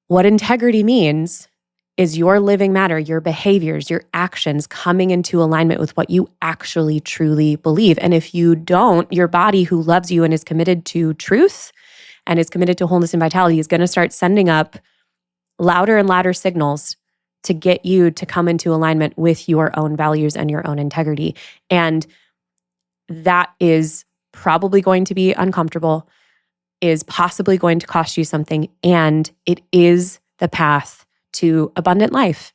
What integrity means is your living matter, your behaviors, your actions coming into alignment with what you actually truly believe. And if you don't, your body, who loves you and is committed to truth and is committed to wholeness and vitality, is going to start sending up louder and louder signals to get you to come into alignment with your own values and your own integrity. And that is probably going to be uncomfortable, is possibly going to cost you something, and it is the path to abundant life.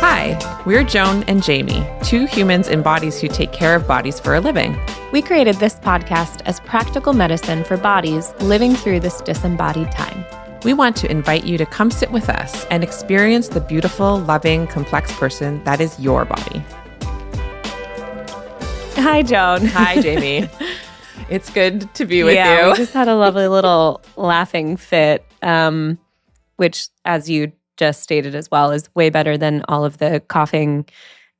Hi, we're Joan and Jamie, two humans in bodies who take care of bodies for a living. We created this podcast as practical medicine for bodies living through this disembodied time. We want to invite you to come sit with us and experience the beautiful, loving, complex person that is your body. Hi, Joan. Hi, Jamie. It's good to be with you. We just had a lovely little laughing fit, which, as you just stated as well, is way better than all of the coughing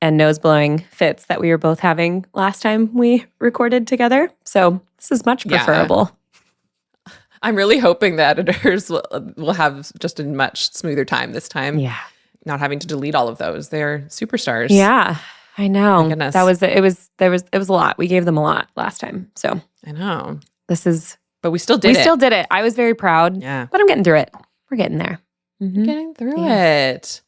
and nose blowing fits that we were both having last time we recorded together. So this is much preferable. Yeah. I'm really hoping the editors will have just a much smoother time this time. Yeah. Not having to delete all of those. They're superstars. Yeah. I know. My goodness. It was a lot. We gave them a lot last time. So I know. But we still did it. We still did it. I was very proud. Yeah. But I'm getting through it. We're getting there. Mm-hmm. Getting through it.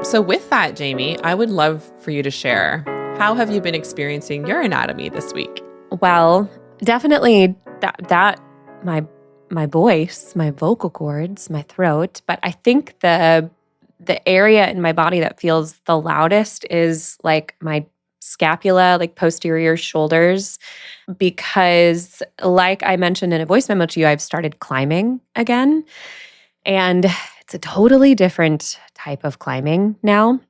So with that, Jamie, I would love for you to share, how have you been experiencing your anatomy this week? Well, definitely that my voice, my vocal cords, my throat, but I think the area in my body that feels the loudest is like my scapula, like posterior shoulders, because like I mentioned in a voice memo to you, I've started climbing again. And it's a totally different type of climbing now.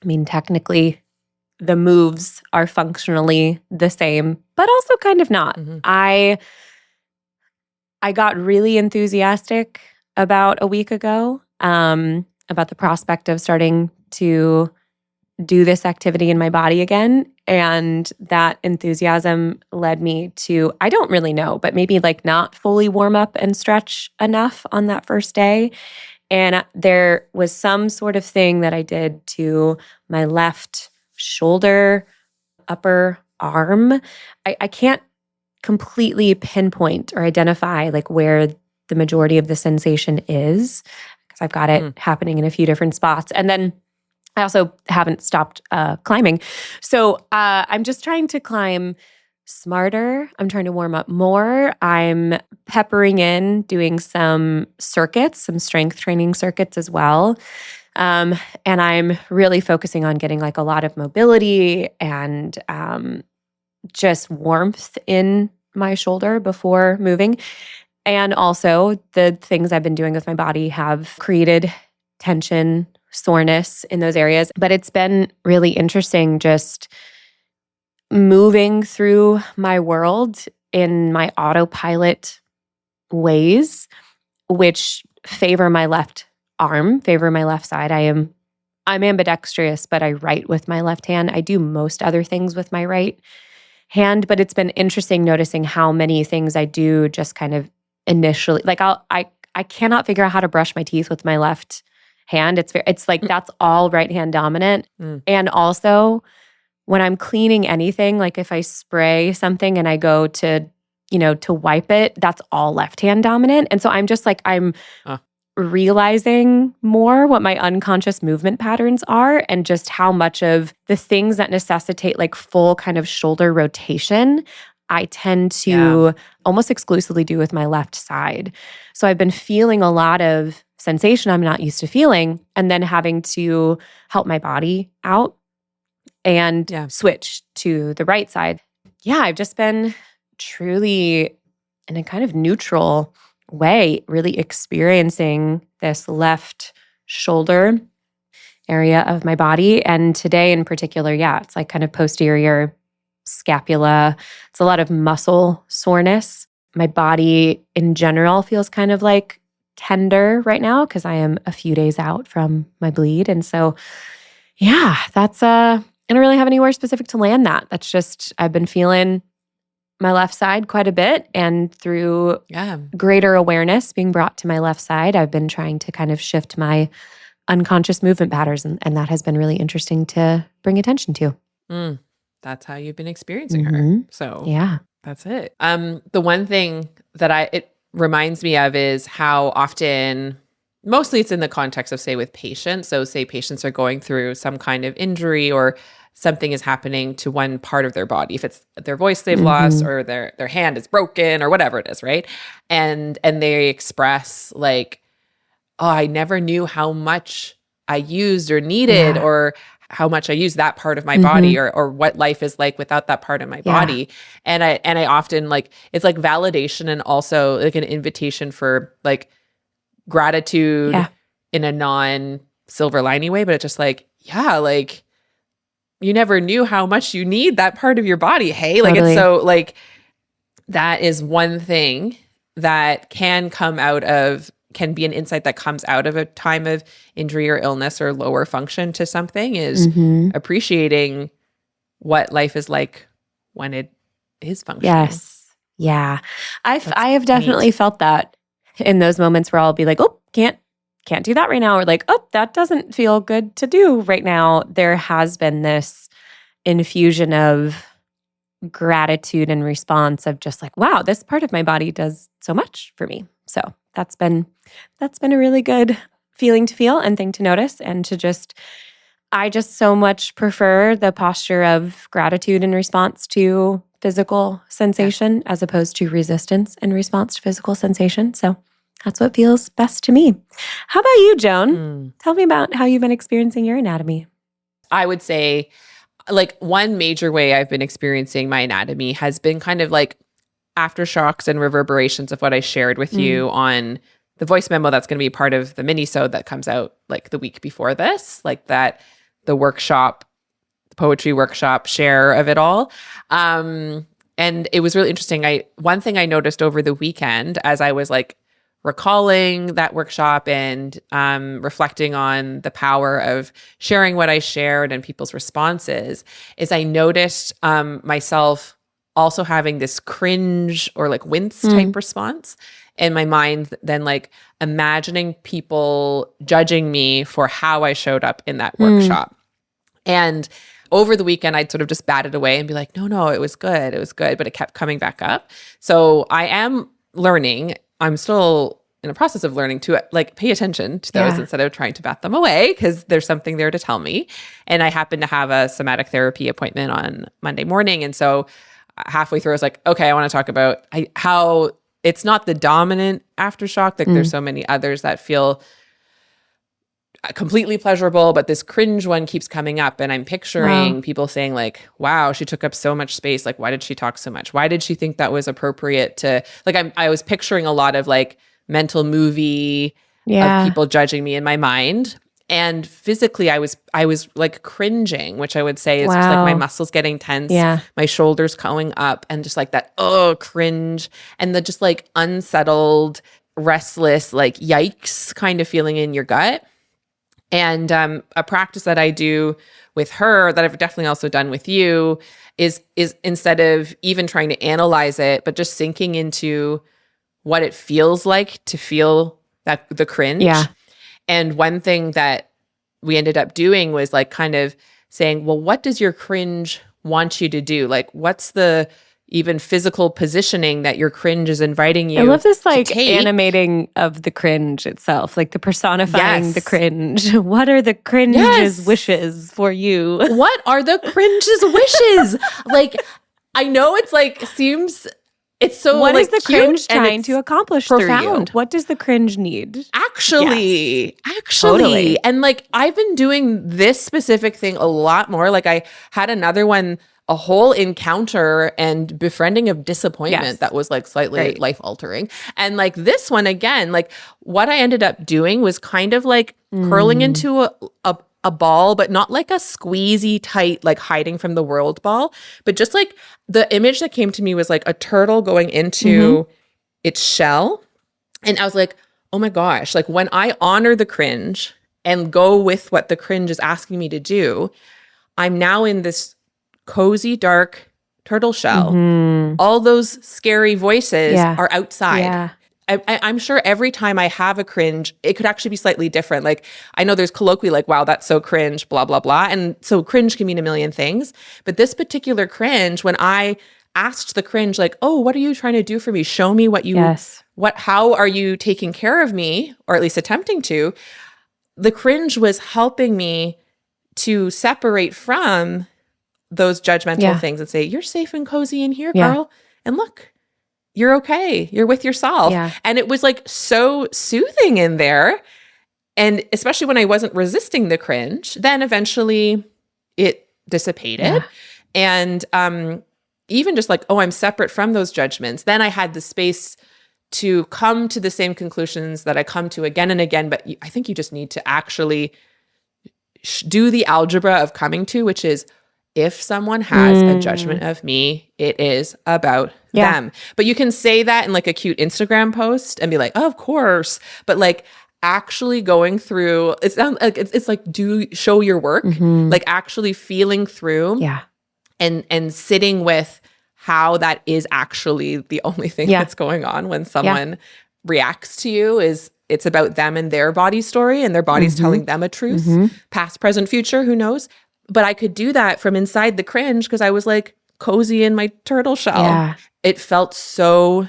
I mean, technically, the moves are functionally the same, but also kind of not. Mm-hmm. I got really enthusiastic about a week ago about the prospect of starting to do this activity in my body again. And that enthusiasm led me to, I don't really know, but maybe like not fully warm up and stretch enough on that first day. And there was some sort of thing that I did to my left shoulder, upper arm. I can't completely pinpoint or identify like where the majority of the sensation is, because I've got it happening in a few different spots. And then I also haven't stopped climbing. So I'm just trying to climb smarter. I'm trying to warm up more. I'm peppering in, doing some circuits, some strength training circuits as well. And I'm really focusing on getting like a lot of mobility and just warmth in my shoulder before moving. And also the things I've been doing with my body have created tension, soreness in those areas. But it's been really interesting just moving through my world in my autopilot ways, which favor my left arm, favor my left side. I'm ambidextrous, but I write with my left hand. I do most other things with my right hand, but it's been interesting noticing how many things I do just kind of initially, like I cannot figure out how to brush my teeth with my left hand. It's like that's all right hand dominant. And also when I'm cleaning anything, like if I spray something and I go to wipe it, that's all left hand dominant. And so I'm just like, I'm realizing more what my unconscious movement patterns are and just how much of the things that necessitate like full kind of shoulder rotation, I tend to almost exclusively do with my left side. So I've been feeling a lot of sensation I'm not used to feeling, and then having to help my body out and switch to the right side. Yeah, I've just been truly in a kind of neutral way, really experiencing this left shoulder area of my body. And today in particular, it's like kind of posterior scapula. It's a lot of muscle soreness. My body in general feels kind of like tender right now because I am a few days out from my bleed. And so, yeah, that's, I don't really have anywhere specific to land that. That's just, I've been feeling my left side quite a bit. And through greater awareness being brought to my left side, I've been trying to kind of shift my unconscious movement patterns. And that has been really interesting to bring attention to. That's how you've been experiencing her. So yeah, that's it. The one thing that it reminds me of is how often, mostly it's in the context of, say, with patients. So say patients are going through some kind of injury or something is happening to one part of their body. If it's their voice they've lost or their hand is broken or whatever it is, right? And they express like, oh, I never knew how much I used or needed or how much I use that part of my body or what life is like without that part of my body. And I often like, it's like validation and also like an invitation for like gratitude in a non-silver liney way, but it's just like, like you never knew how much you need that part of your body. Hey, like it's so like, that is one thing that can be an insight that comes out of a time of injury or illness or lower function to something is appreciating what life is like when it is functioning. Yes. Yeah. I have definitely felt that in those moments where I'll be like, oh, can't do that right now. Or like, oh, that doesn't feel good to do right now. There has been this infusion of gratitude and response of just like, wow, this part of my body does so much for me. So that's been a really good feeling to feel and thing to notice and to just, I just so much prefer the posture of gratitude in response to physical sensation as opposed to resistance in response to physical sensation. So that's what feels best to me. How about you, Joan? Tell me about how you've been experiencing your anatomy. I would say like one major way I've been experiencing my anatomy has been kind of like aftershocks and reverberations of what I shared with you on the voice memo that's going to be part of the mini-sode that comes out like the week before this, like that, the workshop, the poetry workshop share of it all. And it was really interesting. One thing I noticed over the weekend as I was like recalling that workshop and reflecting on the power of sharing what I shared and people's responses is I noticed myself also having this cringe or like wince type response in my mind, then like imagining people judging me for how I showed up in that workshop. And over the weekend, I'd sort of just bat it away and be like, no, it was good. But it kept coming back up. So I am learning. I'm still in a process of learning to like pay attention to those instead of trying to bat them away because there's something there to tell me. And I happen to have a somatic therapy appointment on Monday morning. And so halfway through, I was like, okay, I want to talk about how it's not the dominant aftershock. Like there's so many others that feel completely pleasurable, but this cringe one keeps coming up. And I'm picturing people saying like, wow, she took up so much space. Like, why did she talk so much? Why did she think that was appropriate to like, I was picturing a lot of like mental movie of people judging me in my mind. And physically, I was like cringing, which I would say is just like my muscles getting tense, my shoulders going up, and just like that, cringe, and the just like unsettled, restless, like yikes kind of feeling in your gut. And a practice that I do with her that I've definitely also done with you is instead of even trying to analyze it, but just sinking into what it feels like to feel that the cringe. Yeah. And one thing that we ended up doing was like kind of saying, well, what does your cringe want you to do? Like, what's the even physical positioning that your cringe is inviting you to take? I love this like animating of the cringe itself, like the personifying the cringe. What are the cringe's wishes for you? What are the cringe's wishes? Like, I know it's like, seems... It's so what like is the cringe trying to accomplish profound. Through you? What does the cringe need? Actually. Totally. And like I've been doing this specific thing a lot more. Like I had another one, a whole encounter and befriending of disappointment that was like slightly life altering. And like this one again, like what I ended up doing was kind of like curling into a ball, but not like a squeezy tight, like hiding from the world ball, but just like the image that came to me was like a turtle going into its shell. And I was like, oh my gosh, like when I honor the cringe and go with what the cringe is asking me to do, I'm now in this cozy, dark turtle shell. Mm-hmm. All those scary voices Yeah. are outside. Yeah. I'm sure every time I have a cringe, it could actually be slightly different. Like I know there's colloquially like, wow, that's so cringe, blah, blah, blah. And so cringe can mean a million things. But this particular cringe, when I asked the cringe, like, oh, what are you trying to do for me? Show me what you, Yes. how are you taking care of me? Or at least attempting to. The cringe was helping me to separate from those judgmental things and say, you're safe and cozy in here, girl. And look, you're okay. You're with yourself. Yeah. And it was like so soothing in there. And especially when I wasn't resisting the cringe, then eventually it dissipated. Yeah. And even just like, oh, I'm separate from those judgments. Then I had the space to come to the same conclusions that I come to again and again. But I think you just need to actually do the algebra of coming to, which is if someone has a judgment of me, it is about them. But you can say that in like a cute Instagram post and be like, oh, of course. But like actually going through, it's like do show your work, like actually feeling through and sitting with how that is actually the only thing that's going on when someone reacts to you is it's about them and their body story and their body's telling them a truth, past, present, future, who knows? But I could do that from inside the cringe because I was like cozy in my turtle shell. Yeah. It felt so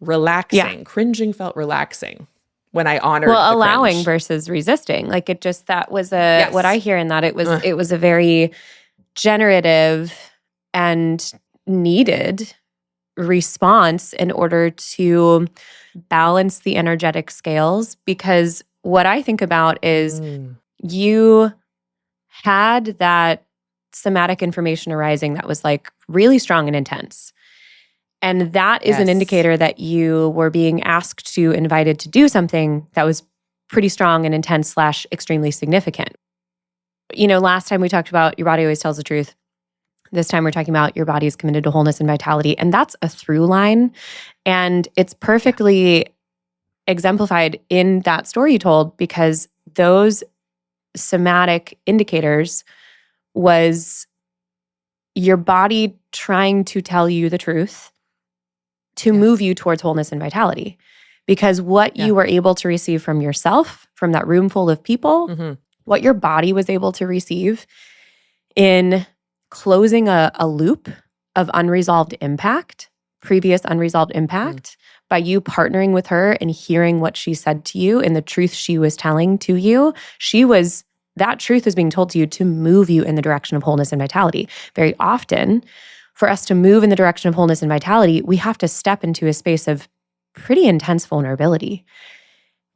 relaxing. Cringing felt relaxing when I honored the allowing cringe. versus resisting. Like it just, that was what I hear in that. It was a very generative and needed response in order to balance the energetic scales. Because what I think about is you had that somatic information arising that was like really strong and intense. And that is an indicator that you were being asked to, invited to do something that was pretty strong and intense / extremely significant. You know, last time we talked about your body always tells the truth. This time we're talking about your body is committed to wholeness and vitality. And that's a through line. And it's perfectly exemplified in that story you told because those somatic indicators was your body trying to tell you the truth to move you towards wholeness and vitality. Because what you were able to receive from yourself, from that room full of people, what your body was able to receive in closing a loop of unresolved impact, previous unresolved impact, by you partnering with her and hearing what she said to you and the truth she was telling to you, that truth is being told to you to move you in the direction of wholeness and vitality. Very often, for us to move in the direction of wholeness and vitality, we have to step into a space of pretty intense vulnerability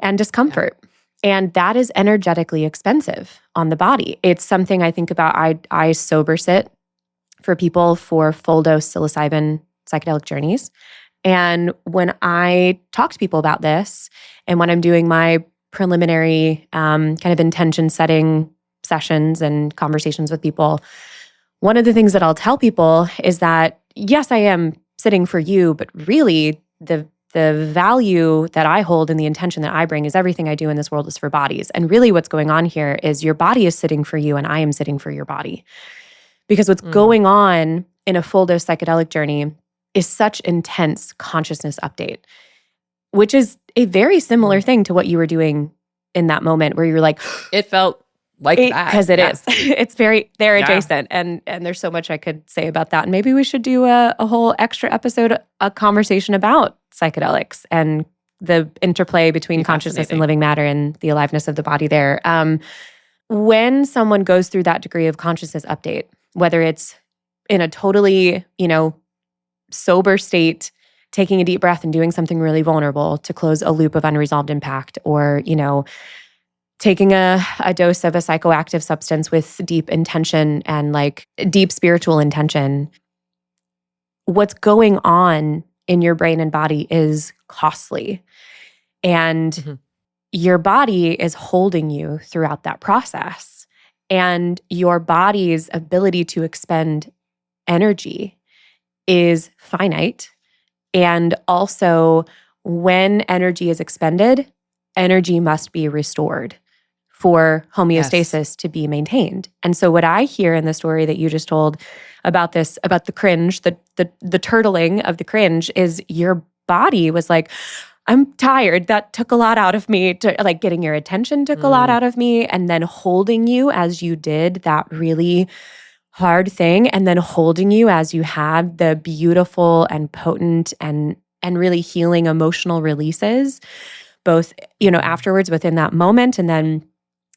and discomfort. And that is energetically expensive on the body. It's something I think about. I sober sit for people for full dose psilocybin psychedelic journeys. And when I talk to people about this, and when I'm doing my preliminary kind of intention setting sessions and conversations with people, one of the things that I'll tell people is that, yes, I am sitting for you, but really the value that I hold and the intention that I bring is everything I do in this world is for bodies. And really what's going on here is your body is sitting for you and I am sitting for your body. Because what's going on in a full dose psychedelic journey is such intense consciousness update, which is a very similar thing to what you were doing in that moment where you're like, it felt like that. Because it is. It's they're adjacent. And there's so much I could say about that. And maybe we should do a whole extra episode, a conversation about psychedelics and the interplay between consciousness and living matter and the aliveness of the body there. When someone goes through that degree of consciousness update, whether it's in a totally, sober state, taking a deep breath and doing something really vulnerable to close a loop of unresolved impact, or, taking a dose of a psychoactive substance with deep intention and like deep spiritual intention, what's going on in your brain and body is costly. And your body is holding you throughout that process. And your body's ability to expend energy is finite. And also, when energy is expended, energy must be restored for homeostasis Yes. to be maintained. And so what I hear in the story that you just told about this, about the cringe, the turtling of the cringe, is your body was like, I'm tired. That took a lot out of me. To like getting your attention took a lot out of me. And then holding you as you did that really hard thing, and then holding you as you had the beautiful and potent and really healing emotional releases, both, afterwards within that moment, and then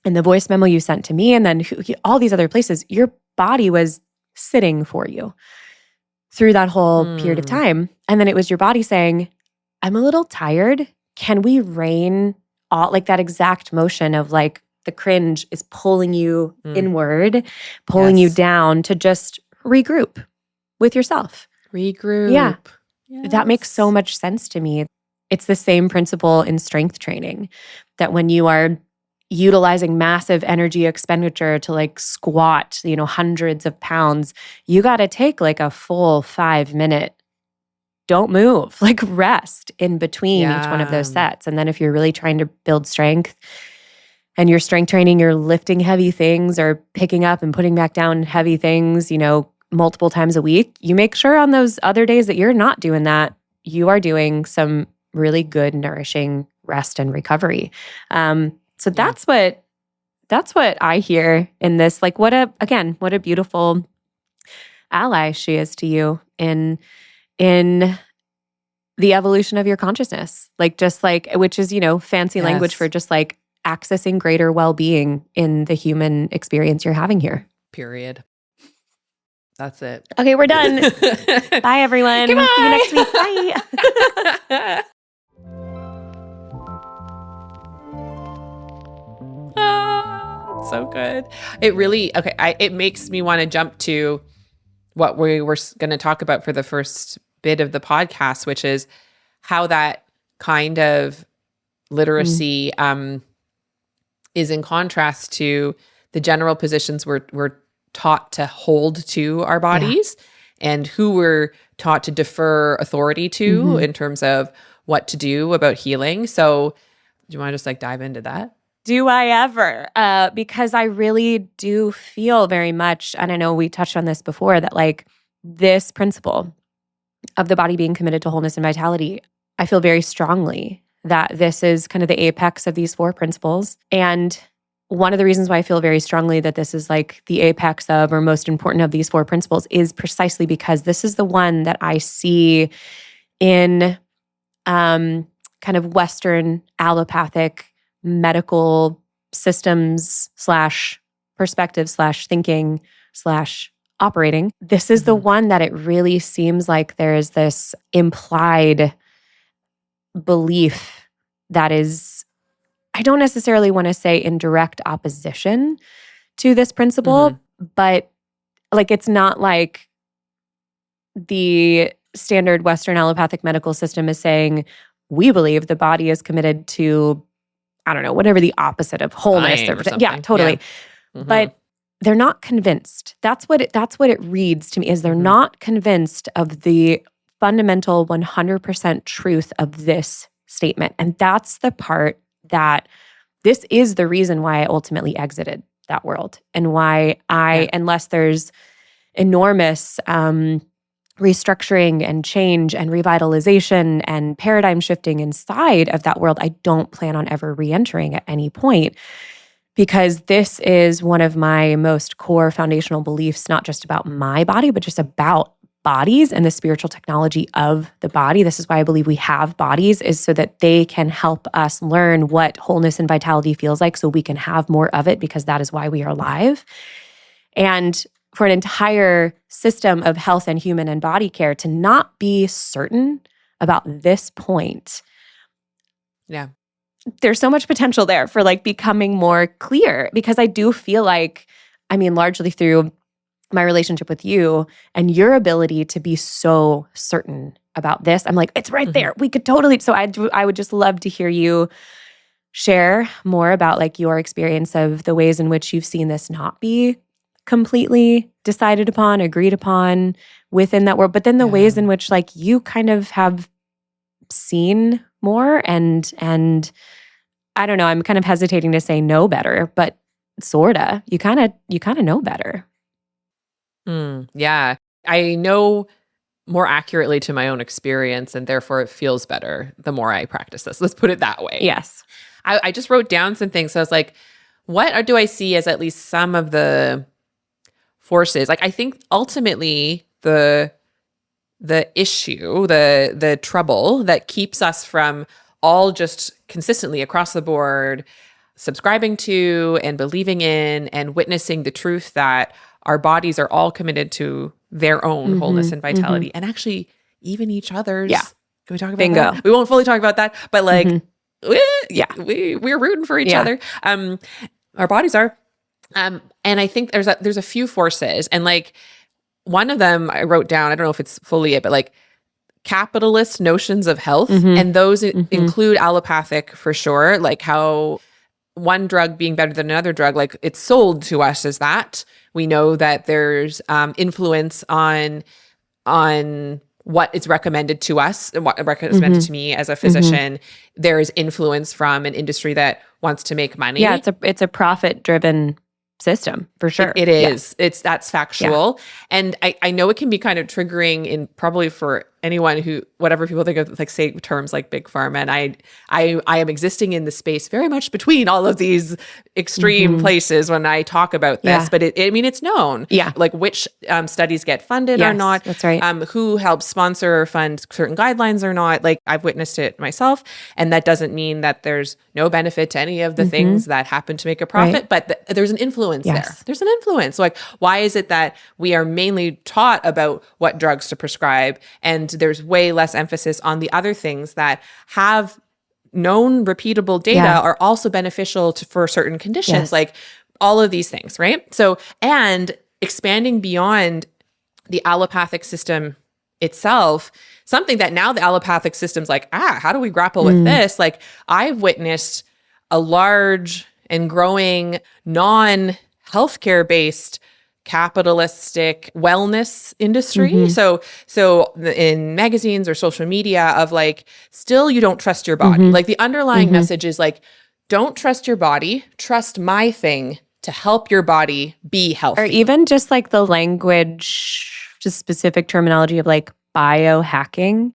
in the voice memo you sent to me, and then all these other places, your body was sitting for you through that whole period of time. And then it was your body saying, I'm a little tired. Can we rein all, like that exact motion of like the cringe is pulling you inward, pulling you down to just regroup with yourself. Regroup. Yeah. Yes. That makes so much sense to me. It's the same principle in strength training, that when you are utilizing massive energy expenditure to like squat, hundreds of pounds, you got to take like a full 5-minute, don't move, like rest in between each one of those sets. And then if you're really trying to build strength and you're strength training, you're lifting heavy things or picking up and putting back down heavy things, multiple times a week, you make sure on those other days that you're not doing that, you are doing some really good, nourishing rest and recovery. So that's what I hear in this. Like, what a beautiful ally she is to you in the evolution of your consciousness. Like, just like, which is, fancy language for just like accessing greater well-being in the human experience you're having here. Period. That's it. Okay, we're done. Bye, everyone. Goodbye. See you next week. Bye. So good. It really, it makes me want to jump to what we were going to talk about for the first bit of the podcast, which is how that kind of literacy is in contrast to the general positions we're taught to hold to our bodies and who we're taught to defer authority to in terms of what to do about healing. So do you want to just like dive into that? Do I ever? Because I really do feel very much, and I know we touched on this before, that like this principle of the body being committed to wholeness and vitality, I feel very strongly that this is kind of the apex of these 4 principles. And one of the reasons why I feel very strongly that this is like the apex of or most important of these 4 principles is precisely because this is the one that I see in kind of Western allopathic medical systems / perspective / thinking / operating. This is the one that it really seems like there is this implied belief that is, I don't necessarily want to say in direct opposition to this principle, but like it's not like the standard Western allopathic medical system is saying, we believe the body is committed to, I don't know, whatever the opposite of wholeness. Yeah, totally. Yeah. But they're not convinced. That's what it reads to me, is they're not convinced of the fundamental 100% truth of this statement. And that's the part that this is the reason why I ultimately exited that world, and why unless there's enormous restructuring and change and revitalization and paradigm shifting inside of that world, I don't plan on ever re-entering at any point, because this is one of my most core foundational beliefs, not just about my body, but just about bodies and the spiritual technology of the body. This is why I believe we have bodies, is so that they can help us learn what wholeness and vitality feels like, so we can have more of it, because that is why we are alive. And for an entire system of health and human and body care to not be certain about this point, there's so much potential there for like becoming more clear, because I do feel like, I mean, largely through my relationship with you and your ability to be so certain about this, I'm like, it's right there. We could totally. So I would just love to hear you share more about like your experience of the ways in which you've seen this not be completely decided upon, agreed upon within that world, but then the ways in which like you kind of have seen more and I don't know, I'm kind of hesitating to say know better, but sorta. You kind of know better. Yeah. I know more accurately to my own experience, and therefore it feels better the more I practice this. Let's put it that way. Yes. I just wrote down some things. So I was like, do I see as at least some of the forces? Like, I think ultimately the issue, the trouble that keeps us from all just consistently across the board subscribing to and believing in and witnessing the truth that our bodies are all committed to their own wholeness and vitality, and actually even each other's. Yeah. Can we talk about Bingo. that? We won't fully talk about that, but like, we're rooting for each Yeah. other. Our bodies are. And I think there's a few forces, and like one of them I wrote down, I don't know if it's fully it, but like capitalist notions of health, and those include allopathic for sure, like how one drug being better than another drug, like it's sold to us as that. We know that there's influence on what is recommended to us and what recommended to me as a physician. There is influence from an industry that wants to make money. Yeah, it's a profit-driven system for sure. It is. Yeah. That's factual. Yeah. And I know it can be kind of triggering in probably for anyone who, whatever people think of, like say terms like big pharma. And I am existing in the space very much between all of these extreme places when I talk about this, but it's known. Yeah. Like which studies get funded or not. That's right. Who helps sponsor or fund certain guidelines or not. Like I've witnessed it myself. And that doesn't mean that there's no benefit to any of the things that happen to make a profit, but there's an influence there. There's an influence. Like, why is it that we are mainly taught about what drugs to prescribe, and there's way less emphasis on the other things that have known repeatable data are also beneficial for certain conditions, like all of these things, right? So, and expanding beyond the allopathic system itself, something that now the allopathic system's like, how do we grapple with this? Like, I've witnessed a large and growing non-healthcare based capitalistic wellness industry. So in magazines or social media of like, still you don't trust your body. Like the underlying message is like, don't trust your body, trust my thing to help your body be healthy. Or even just like the language, just specific terminology of like biohacking.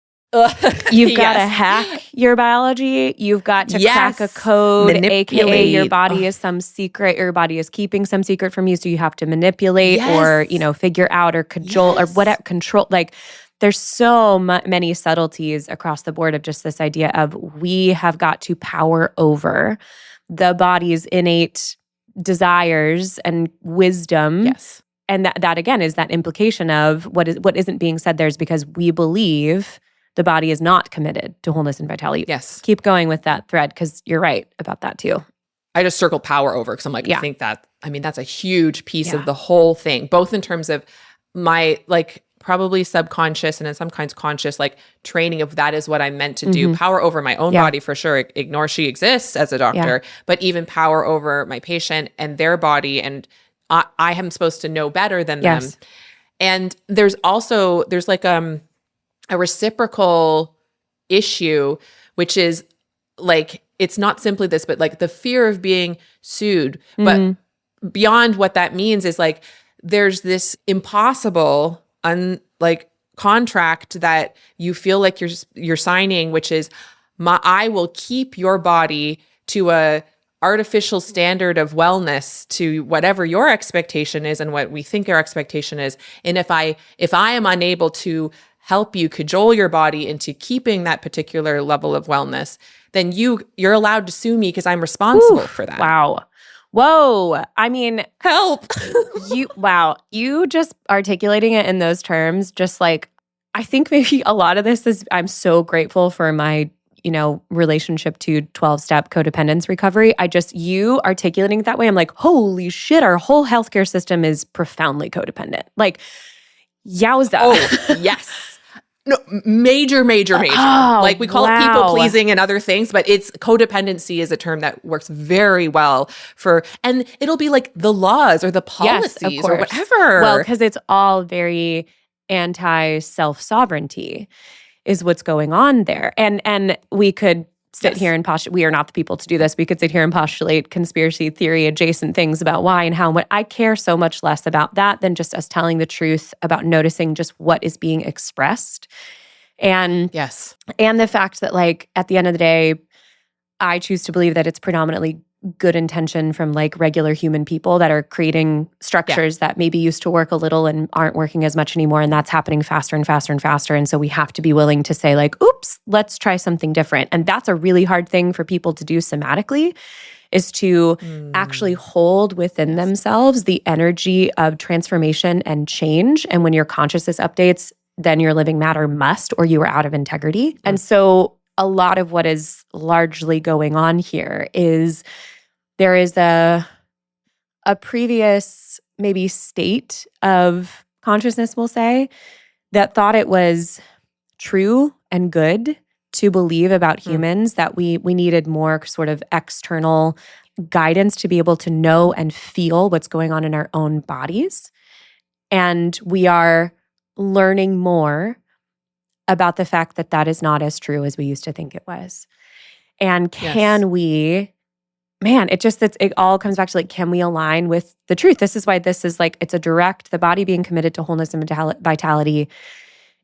You've got to hack your biology. You've got to crack a code, aka your body is some secret. Your body is keeping some secret from you, so you have to manipulate or figure out or cajole or whatever control. Like there's so many subtleties across the board of just this idea of we have got to power over the body's innate desires and wisdom. Yes, and that again is that implication of what isn't being said there is because we believe the body is not committed to wholeness and vitality. Yes. Keep going with that thread because you're right about that too. I just circled power over because I'm like, I think that, that's a huge piece of the whole thing, both in terms of my like probably subconscious and in some kinds conscious like training of that is what I'm meant to do. Power over my own body for sure. Ignore she exists as a doctor, but even power over my patient and their body. And I am supposed to know better than them. And there's like a reciprocal issue, which is like, it's not simply this, but like the fear of being sued. But beyond what that means is like, there's this impossible contract that you feel like you're signing, which is I will keep your body to a artificial standard of wellness to whatever your expectation is and what we think our expectation is. And if I am unable to help you cajole your body into keeping that particular level of wellness, then you're allowed to sue me because I'm responsible for that. Wow. Whoa. I mean, help. You just articulating it in those terms, just like, I think maybe a lot of this is, I'm so grateful for my, relationship to 12-step codependence recovery. You articulating it that way, I'm like, holy shit, our whole healthcare system is profoundly codependent. Like, yowza. Oh, yes. No, major. Oh, like we call it people pleasing and other things, but it's codependency is a term that works very well and it'll be like the laws or the policies or whatever. Well, because it's all very anti-self-sovereignty is what's going on there. And we could sit here and postulate. We are not the people to do this. We could sit here and postulate conspiracy theory adjacent things about why and how and what. I care so much less about that than just us telling the truth about noticing just what is being expressed. And and the fact that like at the end of the day, I choose to believe that it's predominantly good intention from like regular human people that are creating structures that maybe used to work a little and aren't working as much anymore. And that's happening faster and faster and faster. And so we have to be willing to say like, oops, let's try something different. And that's a really hard thing for people to do somatically, is to actually hold within themselves the energy of transformation and change. And when your consciousness updates, then your living matter must, or you are out of integrity. And so a lot of what is largely going on here is there is a previous maybe state of consciousness, we'll say, that thought it was true and good to believe about humans, that we needed more sort of external guidance to be able to know and feel what's going on in our own bodies. And we are learning more about the fact that that is not as true as we used to think it was. And can we, man, it all comes back to like, can we align with the truth? This is why this is like, it's a direct, the body being committed to wholeness and vitality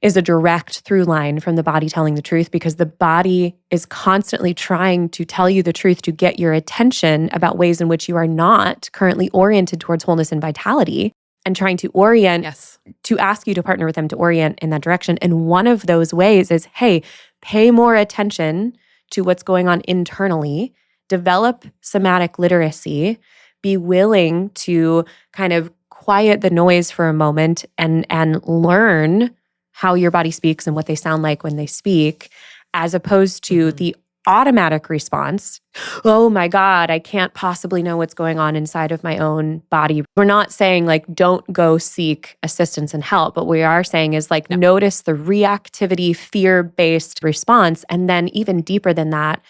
is a direct through line from the body telling the truth, because the body is constantly trying to tell you the truth to get your attention about ways in which you are not currently oriented towards wholeness and vitality, and trying to orient, to ask you to partner with them to orient in that direction. And one of those ways is, hey, pay more attention to what's going on internally, develop somatic literacy, be willing to kind of quiet the noise for a moment and learn how your body speaks and what they sound like when they speak, as opposed to the automatic response, oh my God, I can't possibly know what's going on inside of my own body. We're not saying like, don't go seek assistance and help. But what we are saying is like, notice the reactivity, fear-based response. And then even deeper than that,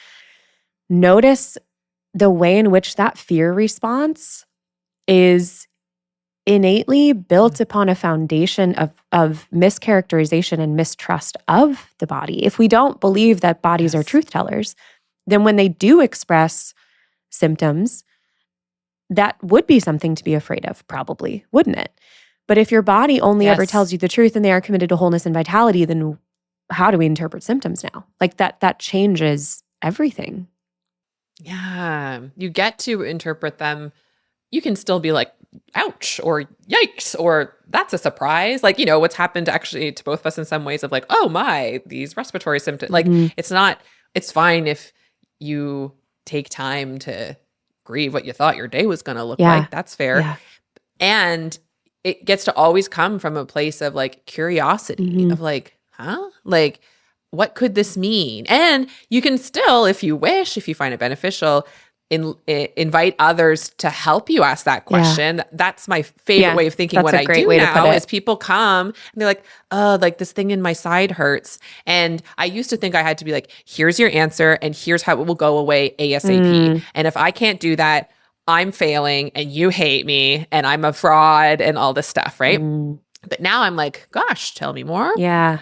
notice the way in which that fear response is innately built upon a foundation of mischaracterization and mistrust of the body. If we don't believe that bodies are truth tellers, then when they do express symptoms, that would be something to be afraid of, probably, wouldn't it? But if your body only ever tells you the truth and they are committed to wholeness and vitality, then how do we interpret symptoms now? Like that changes everything. Yeah. You get to interpret them. You can still be like, ouch, or yikes, or that's a surprise. Like, what's happened actually to both of us in some ways of like, oh my, these respiratory symptoms. Like, it's fine if you take time to grieve what you thought your day was going to look like. That's fair. Yeah. And it gets to always come from a place of like curiosity of like, like, what could this mean? And you can still, if you wish, if you find it beneficial, invite others to help you ask that question. That's my favorite way of thinking. What I do now is people come and they're like, oh, like this thing in my side hurts. And I used to think I had to be like, here's your answer and here's how it will go away ASAP. And if I can't do that, I'm failing and you hate me and I'm a fraud and all this stuff, right? But now I'm like, gosh, tell me more. Yeah.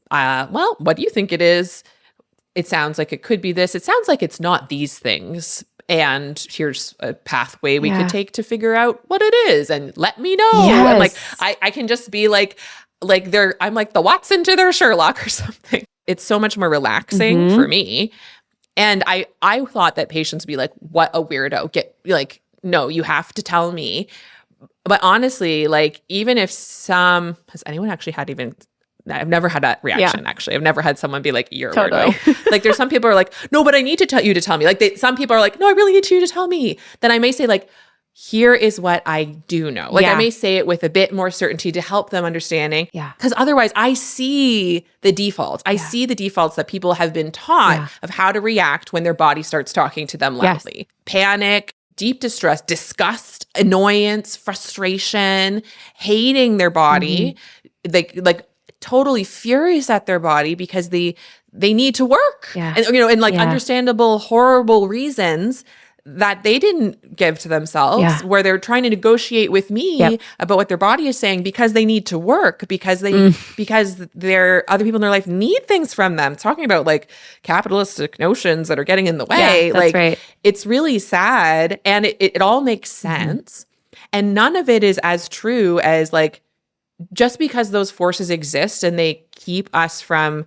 Well, what do you think it is? It sounds like it could be this. It sounds like it's not these things. And here's a pathway we could take to figure out what it is, and let me know. And like, I can just be like I'm like the Watson to their Sherlock or something. It's so much more relaxing for me. And I thought that patients would be like, what a weirdo. No, you have to tell me. But honestly, like, even if has anyone actually had I've never had that reaction, actually. I've never had someone be like, you're a weirdo. Like, there's some people who are like, no, but I need to tell you to tell me. Like, some people are like, no, I really need you to tell me. Then I may say like, here is what I do know. Like, I may say it with a bit more certainty to help them understanding. Yeah. Because otherwise, I see the defaults. I see the defaults that people have been taught of how to react when their body starts talking to them loudly. Panic, deep distress, disgust, annoyance, frustration, hating their body, like totally furious at their body because they need to work. And, and like understandable, horrible reasons that they didn't give to themselves, where they're trying to negotiate with me about what their body is saying because they need to work, because their other people in their life need things from them. Talking about like capitalistic notions that are getting in the way. Yeah, that's right. It's really sad, and it all makes sense. And none of it is as true as like, just because those forces exist and they keep us from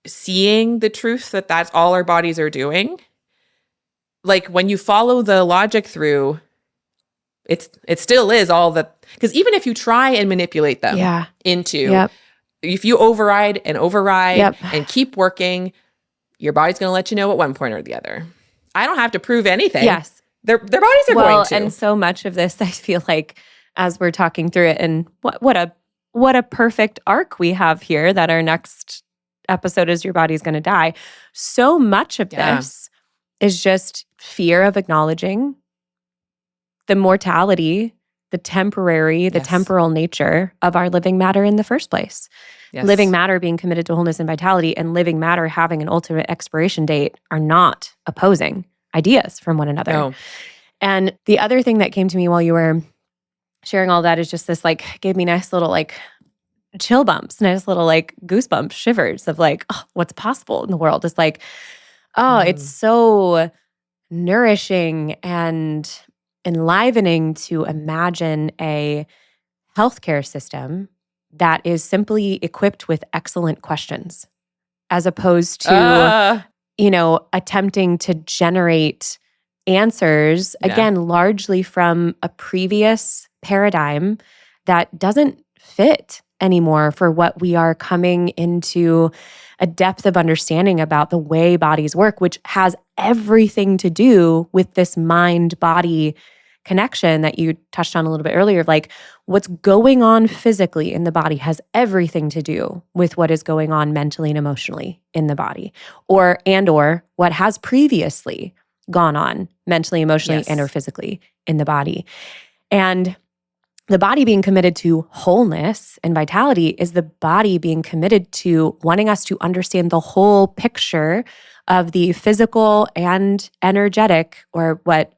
seeing the truth that that's all our bodies are doing. Like when you follow the logic through, it still is all the, because even if you try and manipulate them into, if you override and keep working, your body's going to let you know at one point or the other. I don't have to prove anything. Yes. Their bodies are going to. And so much of this, I feel like, as we're talking through it, and what a perfect arc we have here, that our next episode is Your Body's Gonna Die. So much of this is just fear of acknowledging the mortality, the temporary, the temporal nature of our living matter in the first place. Yes. Living matter being committed to wholeness and vitality, and living matter having an ultimate expiration date, are not opposing ideas from one another. No. And the other thing that came to me while you were sharing all that is just this, like, gave me nice little like chill bumps, nice little like goosebumps, shivers of like, oh, what's possible in the world. It's like, it's so nourishing and enlivening to imagine a healthcare system that is simply equipped with excellent questions, as opposed to, attempting to generate answers, again, largely from a previous paradigm that doesn't fit anymore for what we are coming into a depth of understanding about the way bodies work, which has everything to do with this mind-body connection that you touched on a little bit earlier. Like, what's going on physically in the body has everything to do with what is going on mentally and emotionally in the body, or what has previously gone on mentally, emotionally, and or physically in the body. And the body being committed to wholeness and vitality is the body being committed to wanting us to understand the whole picture of the physical and energetic, or what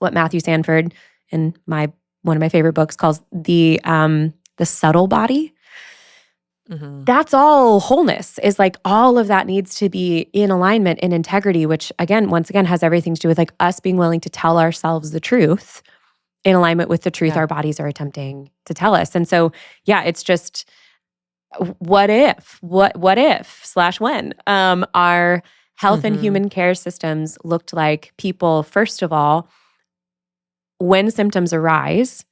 Matthew Sanford, in one of my favorite books, calls the subtle body. Mm-hmm. That's all wholeness, is like all of that needs to be in alignment, in integrity, which once again has everything to do with like us being willing to tell ourselves the truth in alignment with the truth our bodies are attempting to tell us. And so, it's just what if / when our health and human care systems looked like people, first of all, when symptoms arise,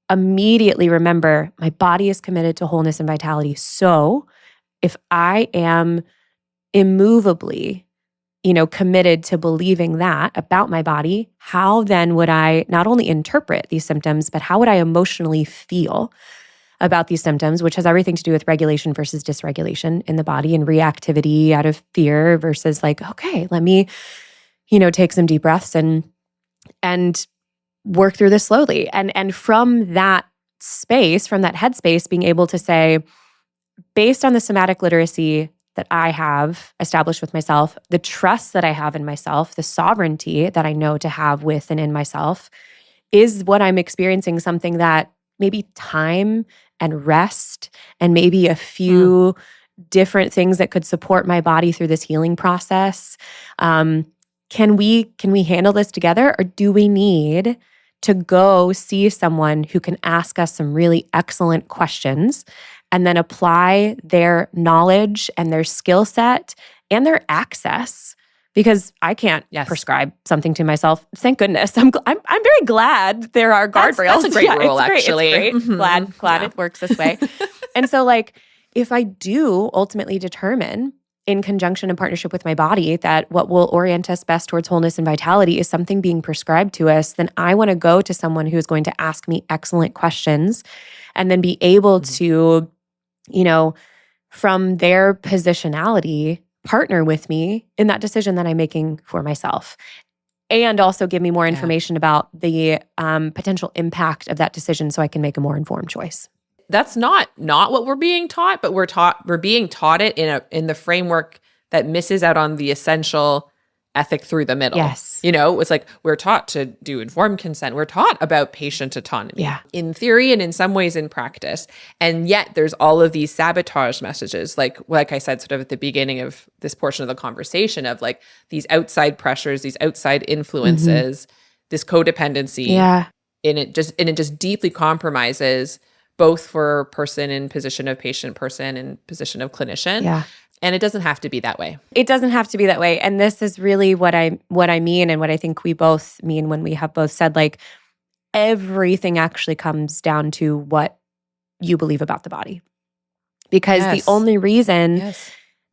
immediately remember my body is committed to wholeness and vitality. So if I am immovably, committed to believing that about my body, how then would I not only interpret these symptoms, but how would I emotionally feel about these symptoms, which has everything to do with regulation versus dysregulation in the body, and reactivity out of fear versus like, okay, let me, take some deep breaths and work through this slowly. And from that space, from that headspace, being able to say, based on the somatic literacy that I have established with myself, the trust that I have in myself, the sovereignty that I know to have with and in myself, is what I'm experiencing something that maybe time and rest and maybe a few different things that could support my body through this healing process. Can we handle this together, or do we need to go see someone who can ask us some really excellent questions and then apply their knowledge and their skill set and their access? Because I can't prescribe something to myself. Thank goodness. I'm very glad there are guardrails. That's a great rule, actually. It's great. Glad it works this way. And so, like, if I do ultimately determine, in conjunction and partnership with my body, that what will orient us best towards wholeness and vitality is something being prescribed to us, then I want to go to someone who's going to ask me excellent questions and then be able to, from their positionality, partner with me in that decision that I'm making for myself. And also give me more information about the potential impact of that decision so I can make a more informed choice. That's not what we're being taught, but we're being taught it in the framework that misses out on the essential ethic through the middle. Yes. It's like we're taught to do informed consent. We're taught about patient autonomy in theory and in some ways in practice. And yet there's all of these sabotage messages, like I said, sort of at the beginning of this portion of the conversation, of like these outside pressures, these outside influences, this codependency. Yeah. And it just deeply compromises both for person in position of patient, person in position of clinician. Yeah. And it doesn't have to be that way. It doesn't have to be that way. And this is really what I mean, and what I think we both mean when we have both said, like, everything actually comes down to what you believe about the body. Because the only reason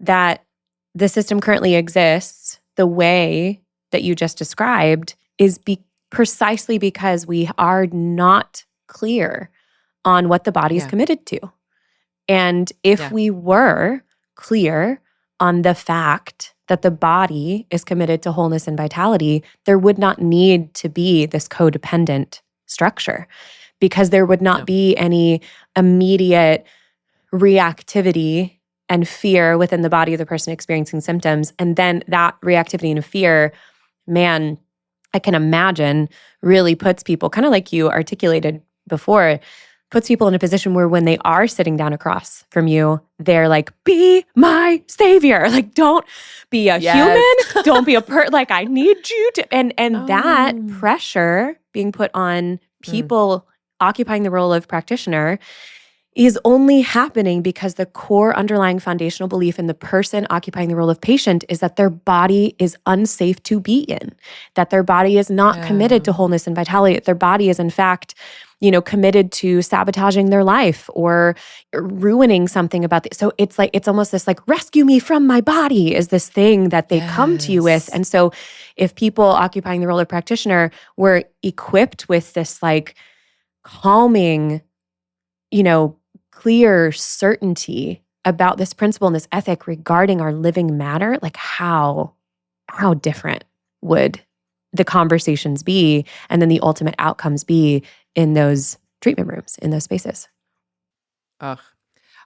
that the system currently exists the way that you just described is precisely because we are not clear on what the body is committed to. And if we were clear on the fact that the body is committed to wholeness and vitality, there would not need to be this codependent structure, because there would not be any immediate reactivity and fear within the body of the person experiencing symptoms. And then that reactivity and fear, man, I can imagine really puts people, kind of like you articulated before, puts people in a position where when they are sitting down across from you, they're like, be my savior. Like, don't be a human. Don't be like, I need you to. And that pressure being put on people occupying the role of practitioner is only happening because the core underlying foundational belief in the person occupying the role of patient is that their body is unsafe to be in, that their body is not committed to wholeness and vitality, that their body is in fact, committed to sabotaging their life or ruining something about it. So it's almost this like, rescue me from my body is this thing that they come to you with. And so if people occupying the role of practitioner were equipped with this like calming, clear certainty about this principle and this ethic regarding our living matter, like how different would the conversations be, and then the ultimate outcomes be in those treatment rooms, in those spaces. Ugh.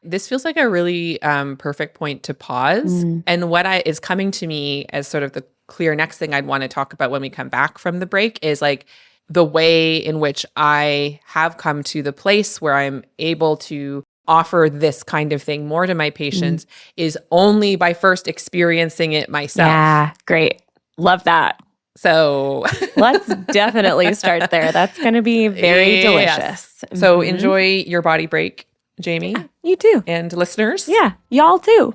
This feels like a really perfect point to pause. And what is coming to me as sort of the clear next thing I'd want to talk about when we come back from the break is like the way in which I have come to the place where I'm able to offer this kind of thing more to my patients is only by first experiencing it myself. Yeah, great. Love that. So let's definitely start there. That's going to be very delicious. So enjoy your body break, Jamie. Yeah, you too. And listeners. Yeah, y'all too.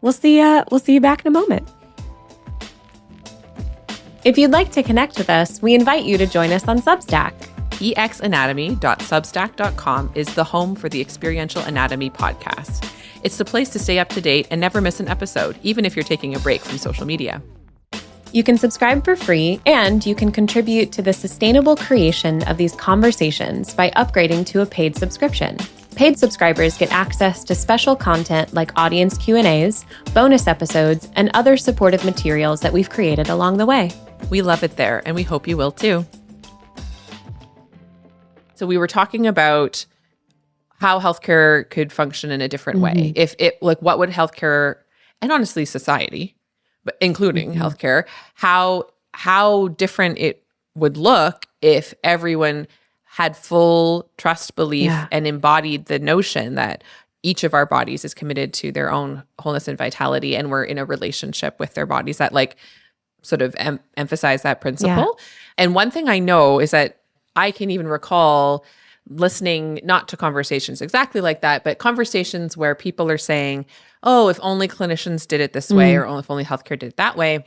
We'll see you back in a moment. If you'd like to connect with us, we invite you to join us on Substack. exanatomy.substack.com is the home for the Experiential Anatomy podcast. It's the place to stay up to date and never miss an episode, even if you're taking a break from social media. You can subscribe for free, and you can contribute to the sustainable creation of these conversations by upgrading to a paid subscription. Paid subscribers get access to special content like audience Q&As, bonus episodes, and other supportive materials that we've created along the way. We love it there, and we hope you will too. So we were talking about how healthcare could function in a different way. If it, like, what would healthcare, and honestly society, but including healthcare, how different it would look if everyone had full trust, belief, and embodied the notion that each of our bodies is committed to their own wholeness and vitality, and we're in a relationship with their bodies that like sort of emphasize that principle. And one thing I know is that I can even recall listening not to conversations exactly like that, but conversations where people are saying, oh, if only clinicians did it this way, or if only healthcare did it that way.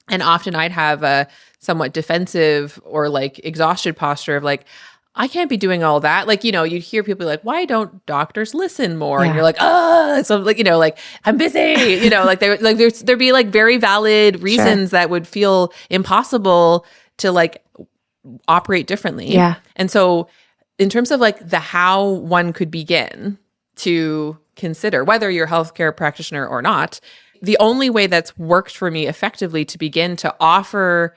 And often I'd have a somewhat defensive or like exhausted posture of like, I can't be doing all that. Like, you'd hear people like, why don't doctors listen more? And you're like, so like, like I'm busy, like there'd be like very valid reasons that would feel impossible to like operate differently. Yeah. And so in terms of like the how one could begin to consider whether you're a healthcare practitioner or not, the only way that's worked for me effectively to begin to offer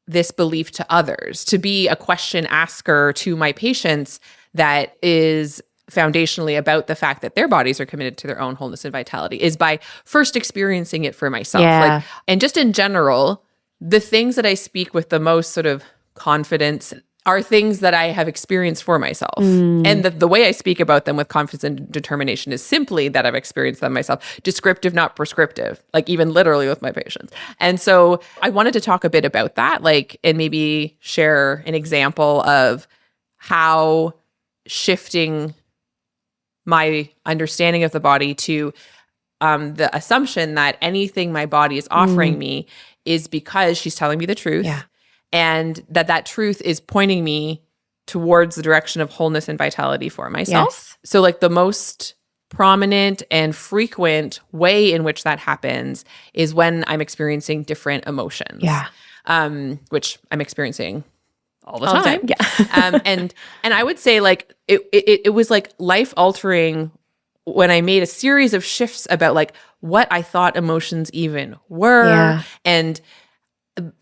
this belief to others, to be a question asker to my patients that is foundationally about the fact that their bodies are committed to their own wholeness and vitality, is by first experiencing it for myself. And just in general, the things that I speak with the most sort of confidence are things that I have experienced for myself. And the way I speak about them with confidence and determination is simply that I've experienced them myself. Descriptive, not prescriptive, like even literally with my patients. And so I wanted to talk a bit about that, like, and maybe share an example of how shifting my understanding of the body to the assumption that anything my body is offering me is because she's telling me the truth. Yeah. And that truth is pointing me towards the direction of wholeness and vitality for myself. Yes. So like the most prominent and frequent way in which that happens is when I'm experiencing different emotions. Yeah. Which I'm experiencing all the All the time. time. Yeah. And I would say like it was like life altering when I made a series of shifts about like what I thought emotions even were. Yeah. And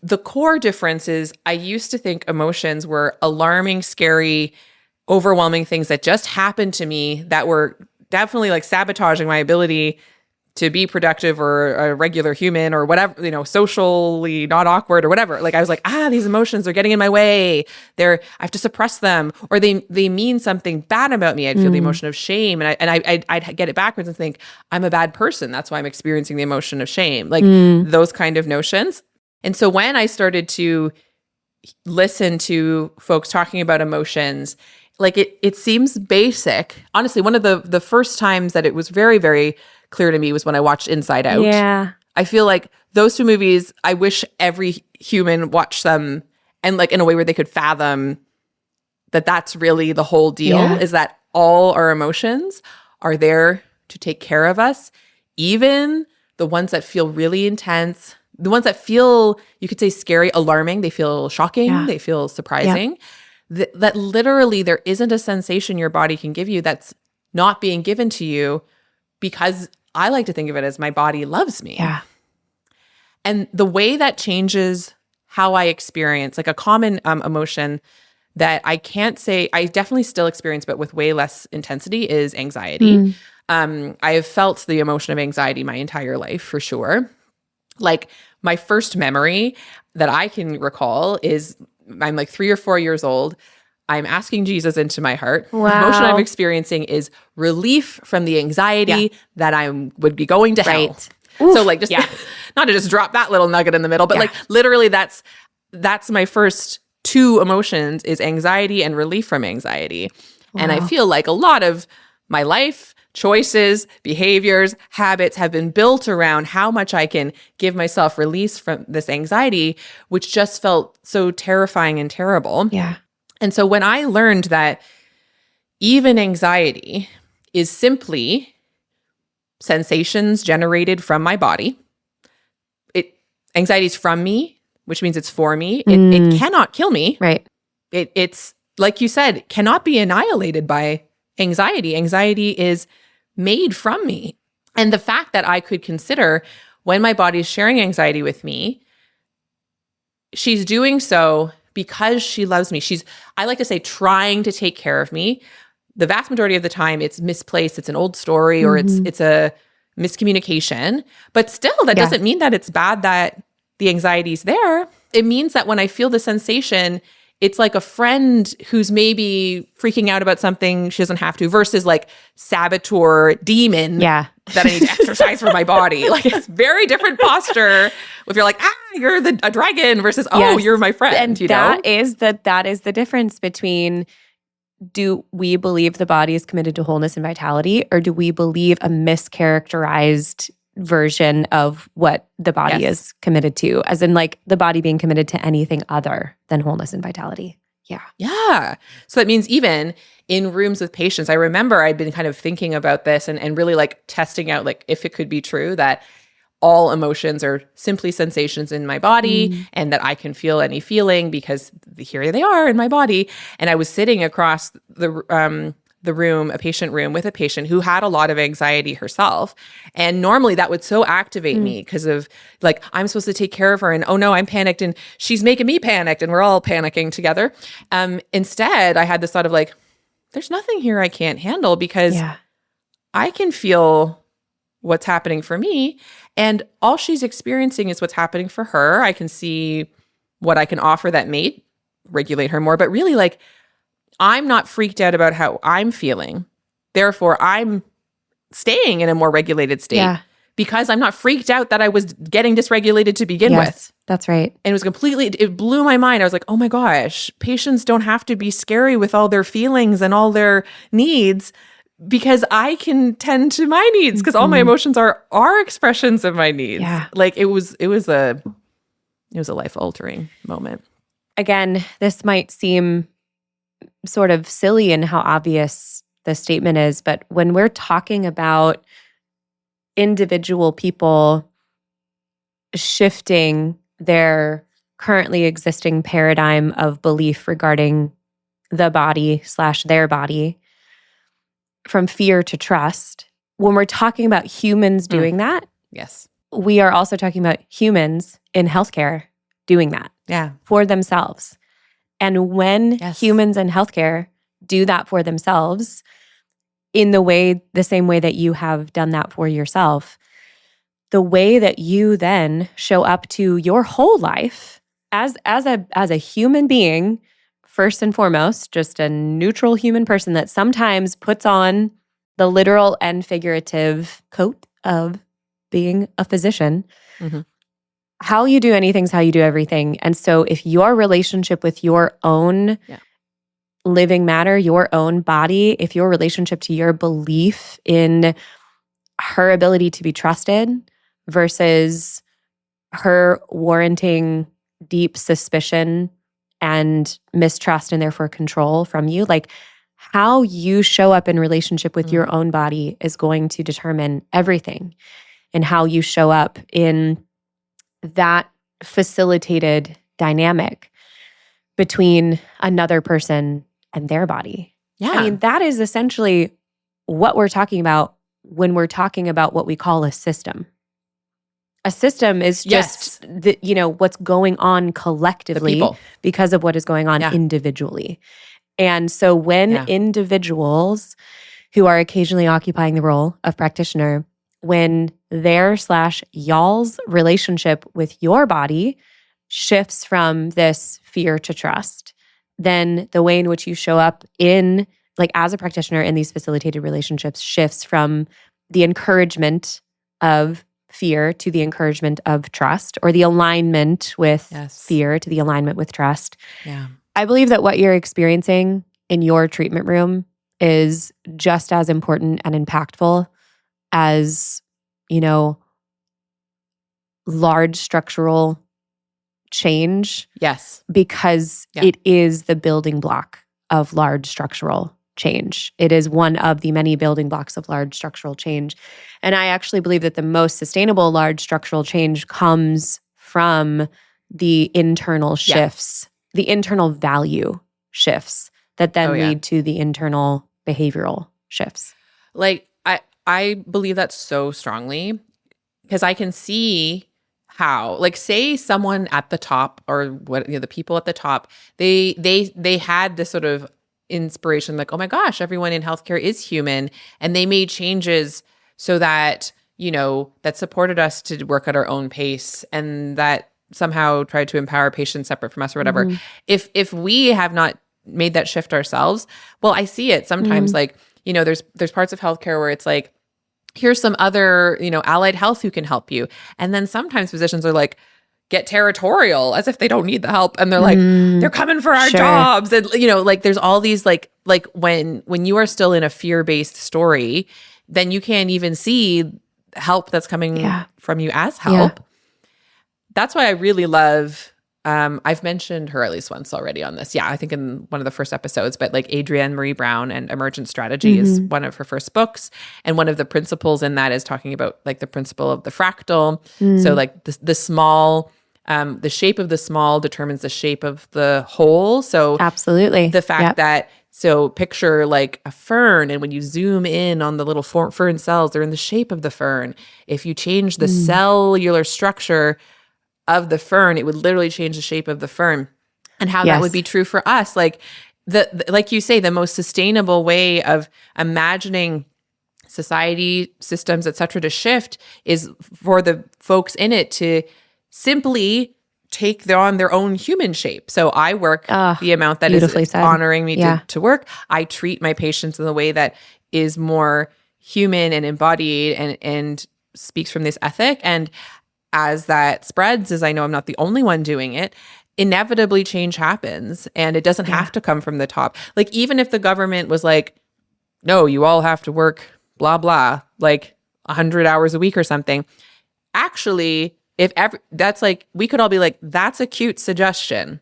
the core difference is I used to think emotions were alarming, scary, overwhelming things that just happened to me that were definitely like sabotaging my ability to be productive or a regular human or whatever, you know, socially not awkward or whatever. Like I was like, these emotions are getting in my way. I have to suppress them, or they mean something bad about me. I'd feel the emotion of shame, and I'd get it backwards and think I'm a bad person. That's why I'm experiencing the emotion of shame. Like those kind of notions. And so when I started to listen to folks talking about emotions, like it seems basic. Honestly, one of the first times that it was very, very clear to me was when I watched Inside Out. Yeah. I feel like those two movies, I wish every human watched them and like in a way where they could fathom that that's really the whole deal, is that all our emotions are there to take care of us, even the ones that feel really intense, the ones that feel, you could say scary, alarming, they feel shocking, they feel surprising. That literally there isn't a sensation your body can give you that's not being given to you, because I like to think of it as my body loves me. Yeah. And the way that changes how I experience, like a common emotion that I can't say, I definitely still experience, but with way less intensity, is anxiety. I have felt the emotion of anxiety my entire life, for sure. Like my first memory that I can recall is I'm like 3 or 4 years old. I'm asking Jesus into my heart. Wow. The emotion I'm experiencing is relief from the anxiety that I would be going to hell. So like just not to just drop that little nugget in the middle, but like literally that's my first two emotions, is anxiety and relief from anxiety. Wow. And I feel like a lot of my life choices, behaviors, habits have been built around how much I can give myself release from this anxiety, which just felt so terrifying and terrible. Yeah. And so when I learned that even anxiety is simply sensations generated from my body, anxiety is from me, which means it's for me. It cannot kill me. Right. It's like you said, cannot be annihilated by anxiety. Anxiety is made from me. And the fact that I could consider when my body is sharing anxiety with me, she's doing so because she loves me. She's, I like to say, trying to take care of me. The vast majority of the time it's misplaced. It's an old story, or it's a miscommunication. But still, that doesn't mean that it's bad that the anxiety is there. It means that when I feel the sensation, it's like a friend who's maybe freaking out about something she doesn't have to, versus like saboteur demon that I need to exercise for my body. Like it's very different posture if you're like, you're a dragon, versus, you're my friend. And that is the difference between, do we believe the body is committed to wholeness and vitality, or do we believe a mischaracterized version of what the body is committed to, as in like the body being committed to anything other than wholeness and vitality. Yeah. So that means even in rooms with patients, I remember I'd been kind of thinking about this and really like testing out like if it could be true that all emotions are simply sensations in my body and that I can feel any feeling because here they are in my body. And I was sitting across the room, a patient room, with a patient who had a lot of anxiety herself. And normally that would so activate me because of like, I'm supposed to take care of her and oh no, I'm panicked and she's making me panicked and we're all panicking together. Instead, I had this thought of like, there's nothing here I can't handle because I can feel what's happening for me. And all she's experiencing is what's happening for her. I can see what I can offer that may regulate her more. But really, like, I'm not freaked out about how I'm feeling. Therefore, I'm staying in a more regulated state because I'm not freaked out that I was getting dysregulated to begin with. That's right. And it blew my mind. I was like, oh my gosh, patients don't have to be scary with all their feelings and all their needs, because I can tend to my needs, because all my emotions are expressions of my needs. Yeah. Like it was a life-altering moment. Again, this might seem sort of silly in how obvious the statement is, but when we're talking about individual people shifting their currently existing paradigm of belief regarding the body / their body from fear to trust, when we're talking about humans doing that, yes, we are also talking about humans in healthcare doing that for themselves. And when humans in healthcare do that for themselves in the same way that you have done that for yourself, the way that you then show up to your whole life as a human being, first and foremost, just a neutral human person that sometimes puts on the literal and figurative coat of being a physician. Mm-hmm. How you do anything is how you do everything. And so if your relationship with your own living matter, your own body, if your relationship to your belief in her ability to be trusted versus her warranting deep suspicion and mistrust and therefore control from you, like how you show up in relationship with your own body is going to determine everything, and how you show up in that facilitated dynamic between another person and their body. Yeah. I mean, that is essentially what we're talking about when we're talking about what we call a system. A system is just what's going on collectively because of what is going on individually. And so when individuals who are occasionally occupying the role of practitioner, when their / y'all's relationship with your body shifts from this fear to trust, then the way in which you show up in, like as a practitioner in these facilitated relationships, shifts from the encouragement of fear to the encouragement of trust, or the alignment with fear to the alignment with trust. Yeah. I believe that what you're experiencing in your treatment room is just as important and impactful as, large structural change. Yes. Because it is the building block of large structural change. It is one of the many building blocks of large structural change. And I actually believe that the most sustainable large structural change comes from the internal shifts, the internal value shifts that then lead to the internal behavioral shifts. Like, I believe that so strongly, because I can see how, like, say someone at the top, or the people at the top, they had this sort of inspiration, like, oh my gosh, everyone in healthcare is human, and they made changes so that that supported us to work at our own pace, and that somehow tried to empower patients separate from us or whatever. If we have not made that shift ourselves, well, I see it sometimes, like, there's parts of healthcare where it's like, here's some other, allied health who can help you. And then sometimes physicians are like, get territorial, as if they don't need the help. And they're like, they're coming for our jobs. And, like there's all these like when you are still in a fear-based story, then you can't even see help that's coming from you as help. That's why I really love, I've mentioned her at least once already on this. I think in one of the first episodes, but like Adrienne Marie Brown and Emergent Strategy is one of her first books. And one of the principles in that is talking about like the principle of the fractal. So like the small, the shape of the small determines the shape of the whole. So absolutely, the fact that, so picture like a fern, and when you zoom in on the little fern cells, they're in the shape of the fern. If you change the cellular structure of the fern, it would literally change the shape of the fern. And how that would be true for us. Like like you say, the most sustainable way of imagining society, systems, et cetera, to shift is for the folks in it to simply take on their own human shape. So I work the amount that is beautifully said. honoring me Yeah. to work. I treat my patients in a way that is more human and embodied and speaks from this ethic. And as that spreads, as I know I'm not the only one doing it, inevitably change happens. And it doesn't have to come from the top. Like, even if the government was like, no, you all have to work blah, blah, like 100 hours a week or something. Actually, that's like, we could all be like, that's a cute suggestion.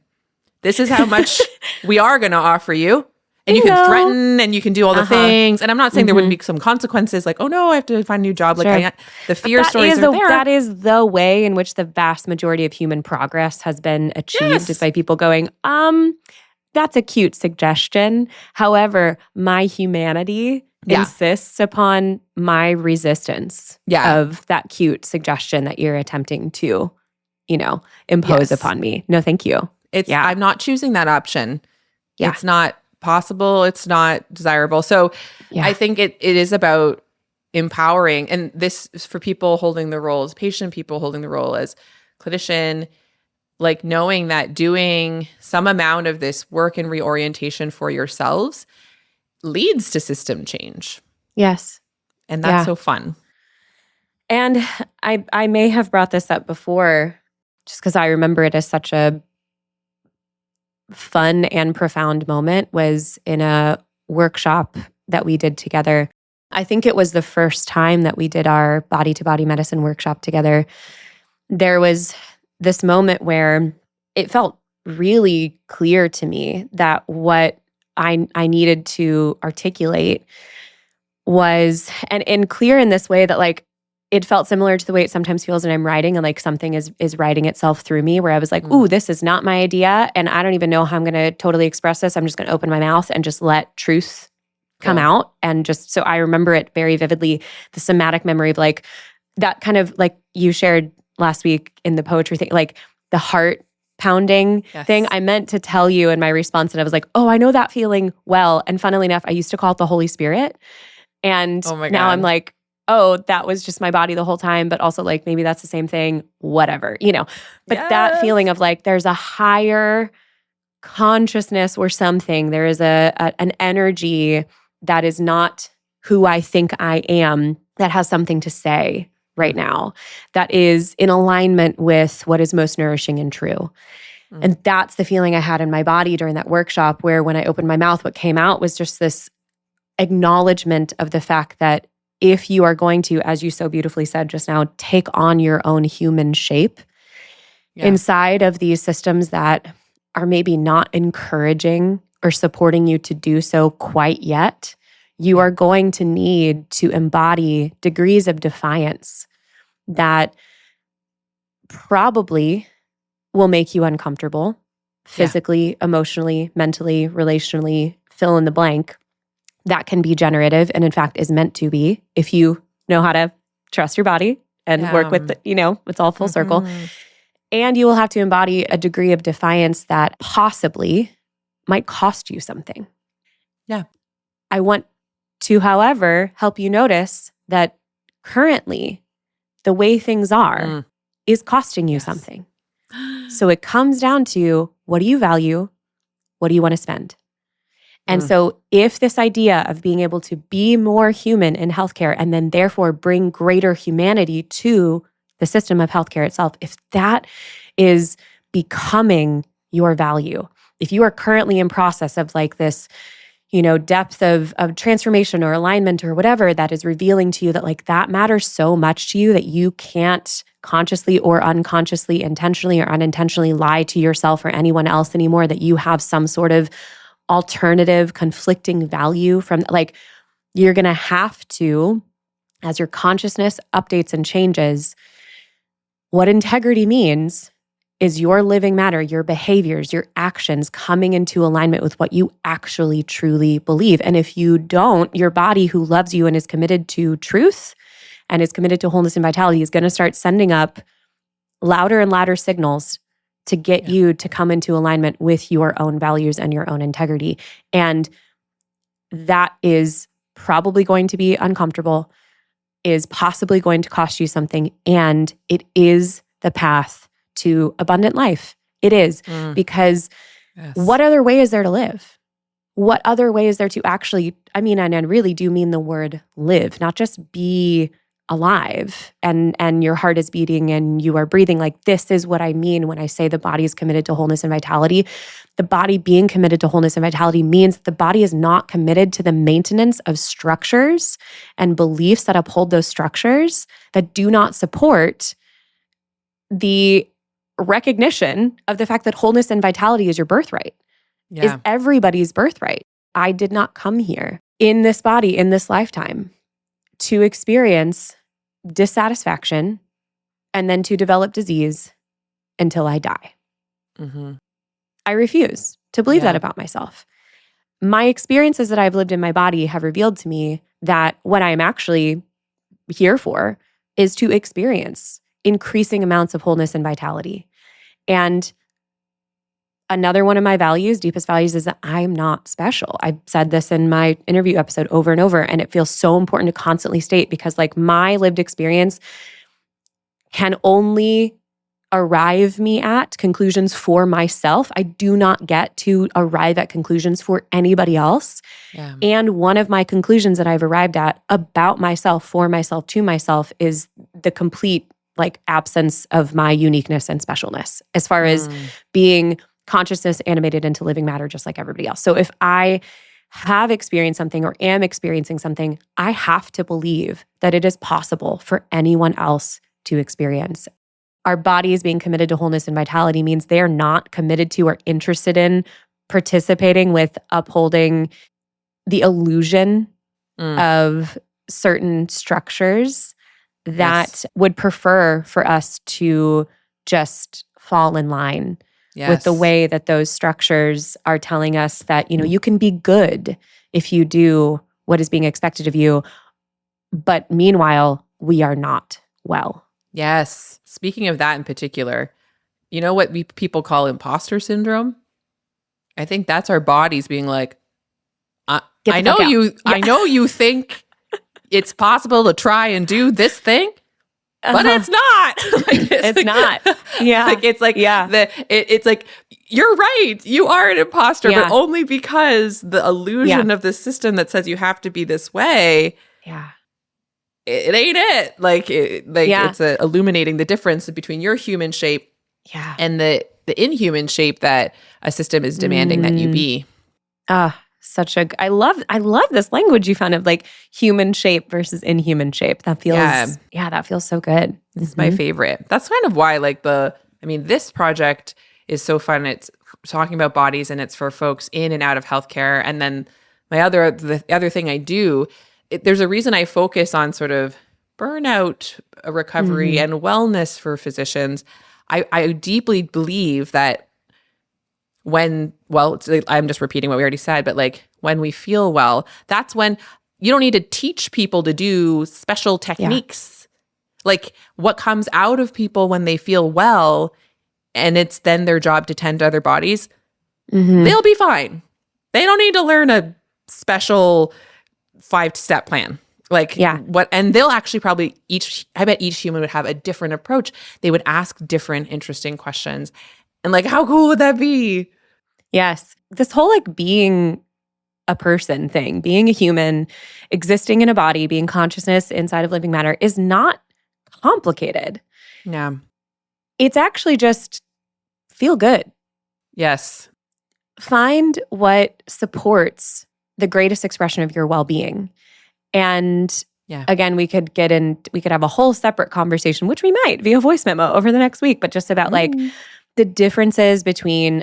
This is how much we are going to offer you. And you can threaten and you can do all the things. And I'm not saying there wouldn't be some consequences like, oh no, I have to find a new job. Sure. Like the fear stories are there. That is the way in which the vast majority of human progress has been achieved, is by people going, that's a cute suggestion. However, my humanity insists upon my resistance of that cute suggestion that you're attempting to, impose upon me. No, thank you. I'm not choosing that option. Yeah. It's not possible. It's not desirable. So I think it is about empowering. And this is for people holding the role as patient, people holding the role as clinician, like knowing that doing some amount of this work and reorientation for yourselves leads to system change. Yes. And that's so fun. And I may have brought this up before just because I remember it as such a fun and profound moment, was in a workshop that we did together. I think it was the first time that we did our body-to-body medicine workshop together. There was this moment where it felt really clear to me that what I needed to articulate was, and clear in this way that like, it felt similar to the way it sometimes feels when I'm writing and like something is writing itself through me, where I was like, ooh, this is not my idea. And I don't even know how I'm going to totally express this. I'm just going to open my mouth and just let truth come out. And just, so I remember it very vividly, the somatic memory of like, that kind of like you shared last week in the poetry thing, like the heart pounding thing. I meant to tell you in my response, and I was like, oh, I know that feeling well. And funnily enough, I used to call it the Holy Spirit. And now I'm like, oh, that was just my body the whole time, but also like maybe that's the same thing, whatever, But that feeling of like there's a higher consciousness or something, there is an energy that is not who I think I am, that has something to say right now, that is in alignment with what is most nourishing and true. And that's the feeling I had in my body during that workshop, where when I opened my mouth, what came out was just this acknowledgement of the fact that if you are going to, as you so beautifully said just now, take on your own human shape inside of these systems that are maybe not encouraging or supporting you to do so quite yet, you are going to need to embody degrees of defiance that probably will make you uncomfortable physically, emotionally, mentally, relationally, fill in the blank. That can be generative, and in fact is meant to be, if you know how to trust your body and work with it's all full circle. And you will have to embody a degree of defiance that possibly might cost you something. Yeah. I want to, however, help you notice that currently the way things are is costing you something. So it comes down to, what do you value? What do you want to spend? And so if this idea of being able to be more human in healthcare and then therefore bring greater humanity to the system of healthcare itself, if that is becoming your value, if you are currently in process of like this, depth of transformation or alignment or whatever that is revealing to you that like that matters so much to you that you can't consciously or unconsciously, intentionally or unintentionally lie to yourself or anyone else anymore, that you have some sort of alternative conflicting value from, like, you're going to have to, as your consciousness updates and changes, what integrity means is your living matter, your behaviors, your actions coming into alignment with what you actually truly believe. And if you don't, your body, who loves you and is committed to truth and is committed to wholeness and vitality, is going to start sending up louder and louder signals to get you to come into alignment with your own values and your own integrity. And that is probably going to be uncomfortable, is possibly going to cost you something, and it is the path to abundant life. It is. Because what other way is there to live? What other way is there to actually, and I really do mean the word live, not just be alive and your heart is beating and you are breathing. Like, this is what I mean when I say the body is committed to wholeness and vitality. The body being committed to wholeness and vitality means that the body is not committed to the maintenance of structures and beliefs that uphold those structures that do not support the recognition of the fact that wholeness and vitality is your birthright, is everybody's birthright. I did not come here in this body, in this lifetime, to experience dissatisfaction and then to develop disease until I die. I refuse to believe that about myself. My experiences that I've lived in my body have revealed to me that what I'm actually here for is to experience increasing amounts of wholeness and vitality. And another one of my values, deepest values, is that I'm not special. I've said this in my interview episode over and over, and it feels so important to constantly state, because like my lived experience can only arrive me at conclusions for myself. I do not get to arrive at conclusions for anybody else. And one of my conclusions that I've arrived at about myself, for myself, to myself, is the complete like absence of my uniqueness and specialness as far as being consciousness animated into living matter just like everybody else. So if I have experienced something or am experiencing something, I have to believe that it is possible for anyone else to experience. Our bodies being committed to wholeness and vitality means they're not committed to or interested in participating with upholding the illusion of certain structures that would prefer for us to just fall in line with the way that those structures are telling us that, you can be good if you do what is being expected of you. But meanwhile, we are not well. Yes. Speaking of that in particular, you know what people call imposter syndrome? I think that's our bodies being like, I know you think it's possible to try and do this thing, but it's not. It's not. Yeah. It's like, you're right. You are an imposter, but only because the illusion of the system that says you have to be this way. It ain't it. It's illuminating the difference between your human shape and the inhuman shape that a system is demanding that you be. I love this language you found of like human shape versus inhuman shape. That feels, that feels so good. It's my favorite. That's kind of why this project is so fun. It's talking about bodies and it's for folks in and out of healthcare. And then the other thing I do, there's a reason I focus on sort of burnout recovery and wellness for physicians. I deeply believe that I'm just repeating what we already said, but like when we feel well, that's when you don't need to teach people to do special techniques. Like what comes out of people when they feel well, and it's then their job to tend to other bodies, they'll be fine. They don't need to learn a special 5-step plan. And they'll actually probably I bet each human would have a different approach. They would ask different interesting questions. And like, how cool would that be? Yes. This whole like being a person thing, being a human, existing in a body, being consciousness inside of living matter is not complicated. Yeah. It's actually just feel good. Yes. Find what supports the greatest expression of your well-being. And again, we could have a whole separate conversation, which we might via voice memo over the next week, but just about like the differences between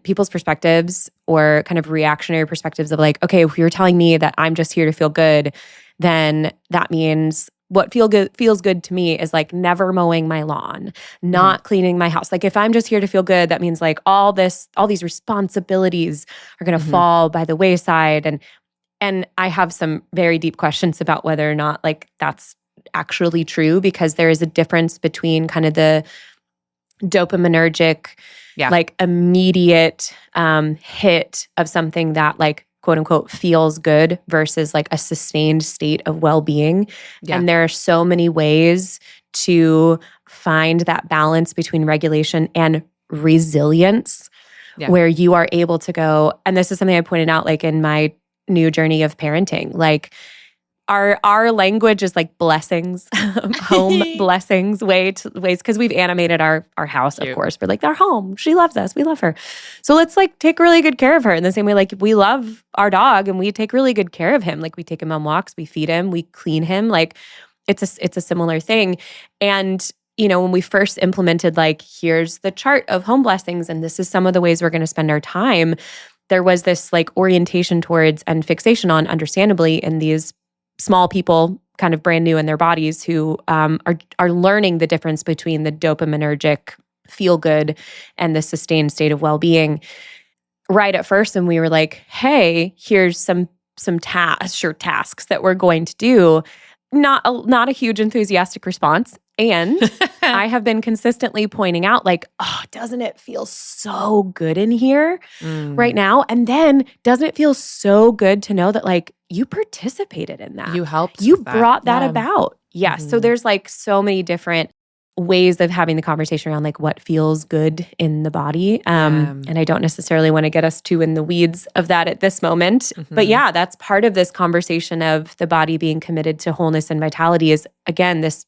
people's perspectives or kind of reactionary perspectives of like, okay, if you're telling me that I'm just here to feel good, then that means what feels good to me is like never mowing my lawn, not cleaning my house. Like if I'm just here to feel good, that means like all these responsibilities are going to fall by the wayside. And I have some very deep questions about whether or not like that's actually true, because there is a difference between kind of the dopaminergic, like immediate hit of something that like quote unquote feels good versus like a sustained state of well-being. Yeah. And there are so many ways to find that balance between regulation and resilience, where you are able to go, and this is something I pointed out like in my new journey of parenting, like our language is like blessings, home blessings, ways, because we've animated our house, of course. We're like, our home. She loves us. We love her. So let's like take really good care of her in the same way like we love our dog and we take really good care of him. Like we take him on walks, we feed him, we clean him. Like it's a similar thing. And when we first implemented like, here's the chart of home blessings and this is some of the ways we're going to spend our time, there was this like orientation towards and fixation on, understandably, in these small people kind of brand new in their bodies who are learning the difference between the dopaminergic feel good and the sustained state of well-being right at first. And we were like, hey, here's some tasks that we're going to do. Not a huge enthusiastic response. And I have been consistently pointing out like, oh, doesn't it feel so good in here right now? And then doesn't it feel so good to know that like you participated in that? You helped. You brought that about. Yes. So there's like so many different ways of having the conversation around like what feels good in the body. And I don't necessarily want to get us too in the weeds of that at this moment. But yeah, that's part of this conversation of the body being committed to wholeness and vitality is, again, this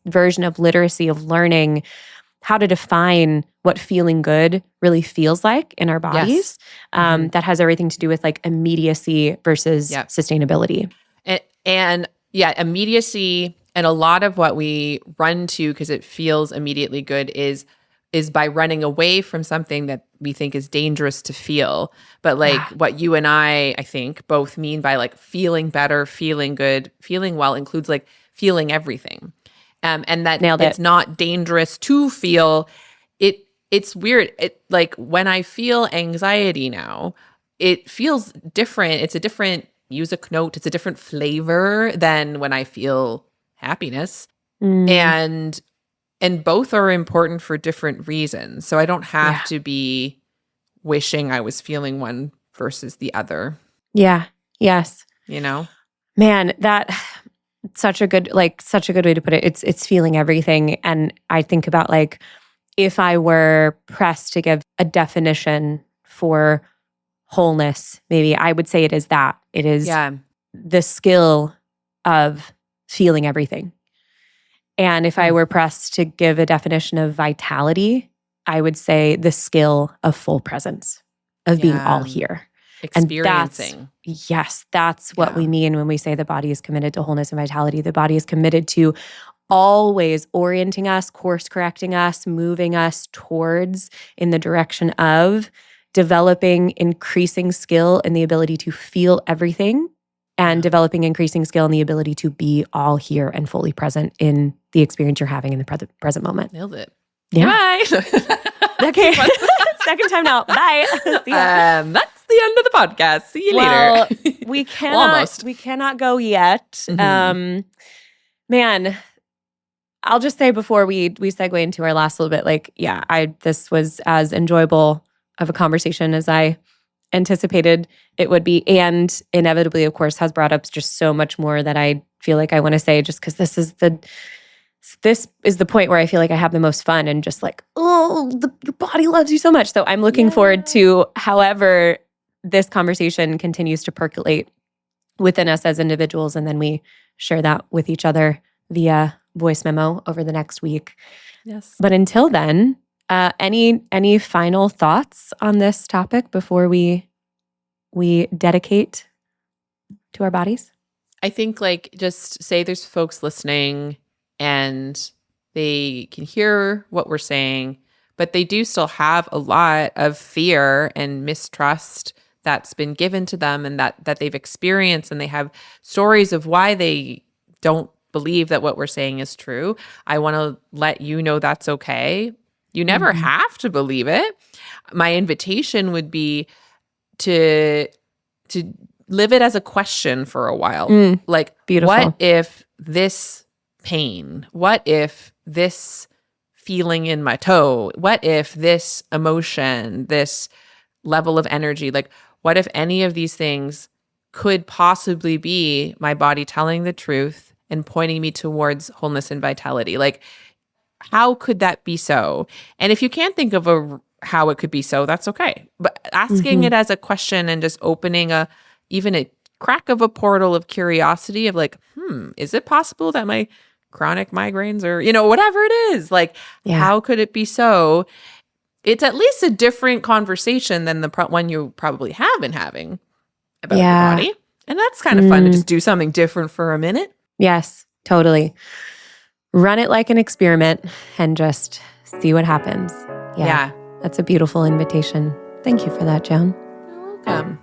version of literacy of learning how to define what feeling good really feels like in our bodies. That has everything to do with like immediacy versus sustainability. And immediacy. And a lot of what we run to because it feels immediately good is by running away from something that we think is dangerous to feel. But like what you and I think both mean by like feeling better, feeling good, feeling well includes like feeling everything. And that it's not dangerous to feel it. It's weird. It like when I feel anxiety now, it feels different. It's a different music note. It's a different flavor than when I feel happiness. And both are important for different reasons. So I don't have to be wishing I was feeling one versus the other. Yeah. Yes. Man, that such a good way to put it. It's feeling everything. And I think about like if I were pressed to give a definition for wholeness, maybe I would say it is that. It is the skill of feeling everything. And if I were pressed to give a definition of vitality, I would say the skill of full presence, of being all here. Experiencing. And that's what we mean when we say the body is committed to wholeness and vitality. The body is committed to always orienting us, course correcting us, moving us towards in the direction of developing increasing skill in the ability to feel everything and developing increasing skill in the ability to be all here and fully present in the experience you're having in the present moment. Nailed it. Yeah. Bye. Okay. Second time now. Bye. That's the end of the podcast. See you later. We cannot. We cannot go yet. Man, I'll just say before we segue into our last little bit, like, this was as enjoyable of a conversation as I anticipated it would be, and inevitably, of course, has brought up just so much more that I feel like I want to say, just because this is the point where I feel like I have the most fun and just like, your body loves you so much. So I'm looking forward to however this conversation continues to percolate within us as individuals, and then we share that with each other via voice memo over the next week. Yes. But until then, any final thoughts on this topic before we dedicate to our bodies? I think like just say there's folks listening and they can hear what we're saying, but they do still have a lot of fear and mistrust that's been given to them and that they've experienced, and they have stories of why they don't believe that what we're saying is true. I want to let you know that's okay. You never have to believe it. My invitation would be to live it as a question for a while. Like, beautiful. What if this pain? What if this feeling in my toe? What if this emotion, this level of energy? Like, What if any of these things could possibly be my body telling the truth and pointing me towards wholeness and vitality? Like, how could that be so? And if you can't think of how it could be so, that's okay. But asking it as a question and just opening even a crack of a portal of curiosity of like, is it possible that my chronic migraines or, whatever it is, like, how could it be so? It's at least a different conversation than the one you probably have been having about your body. And that's kind of fun to just do something different for a minute. Yes, totally. Run it like an experiment and just see what happens. Yeah. That's a beautiful invitation. Thank you for that, Joan. You're welcome.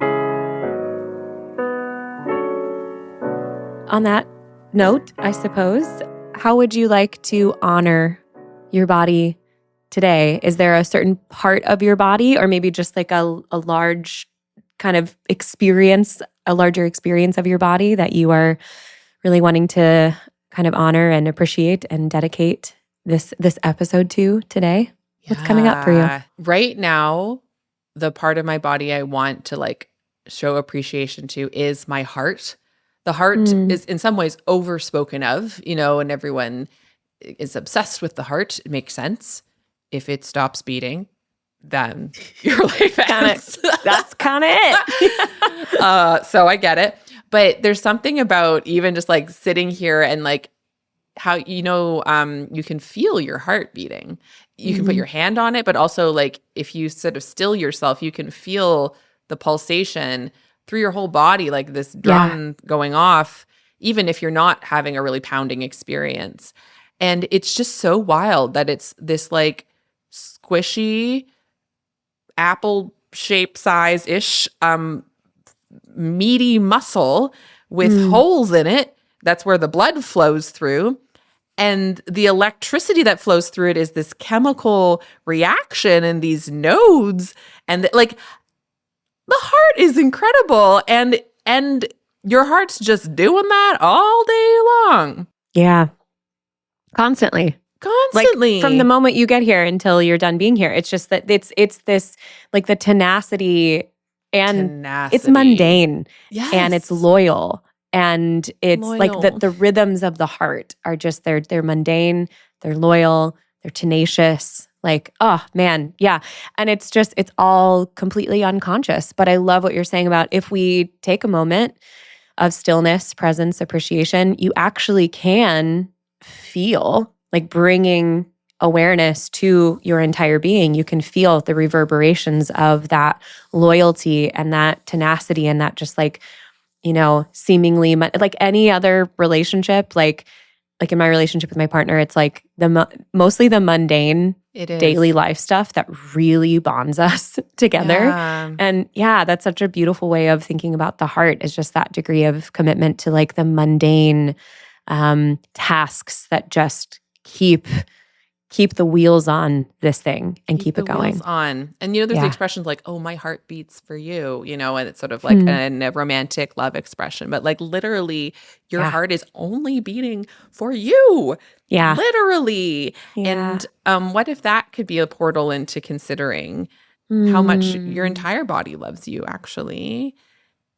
On that note, I suppose, how would you like to honor your body today? Is there a certain part of your body, or maybe just like a large kind of experience, a larger experience of your body that you are really wanting to kind of honor and appreciate and dedicate this episode to today? What's coming up for you? Right now, the part of my body I want to like show appreciation to is my heart. The heart is in some ways overspoken of, and everyone is obsessed with the heart. It makes sense. If it stops beating, then your life ends. That's kind of it. So I get it. But there's something about even just like sitting here and like how, you can feel your heart beating. You can put your hand on it, but also like if you sort of still yourself, you can feel the pulsation through your whole body, like this drum going off, even if you're not having a really pounding experience. And it's just so wild that it's this like squishy, apple shape size-ish, meaty muscle with holes in it. That's where the blood flows through. And the electricity that flows through it is this chemical reaction and these nodes. And like the heart is incredible. And your heart's just doing that all day long. Yeah. Constantly. Like from the moment you get here until you're done being here. It's just that it's this like the tenacity and it's mundane and it's loyal. And it's like the rhythms of the heart are just, they're mundane, they're loyal, they're tenacious. Like, oh man, yeah. And it's all completely unconscious. But I love what you're saying about if we take a moment of stillness, presence, appreciation, you actually can feel like bringing awareness to your entire being. You can feel the reverberations of that loyalty and that tenacity and that just like, seemingly like any other relationship, like in my relationship with my partner, it's like mostly the mundane daily life stuff that really bonds us together. Yeah. And that's such a beautiful way of thinking about the heart, is just that degree of commitment to like the mundane tasks that just keep the wheels on this thing and keep it going. Wheels on. And there's the expressions like, oh, my heart beats for you, and it's sort of like a romantic love expression. But like literally your heart is only beating for you. Yeah. Literally. Yeah. And what if that could be a portal into considering how much your entire body loves you actually?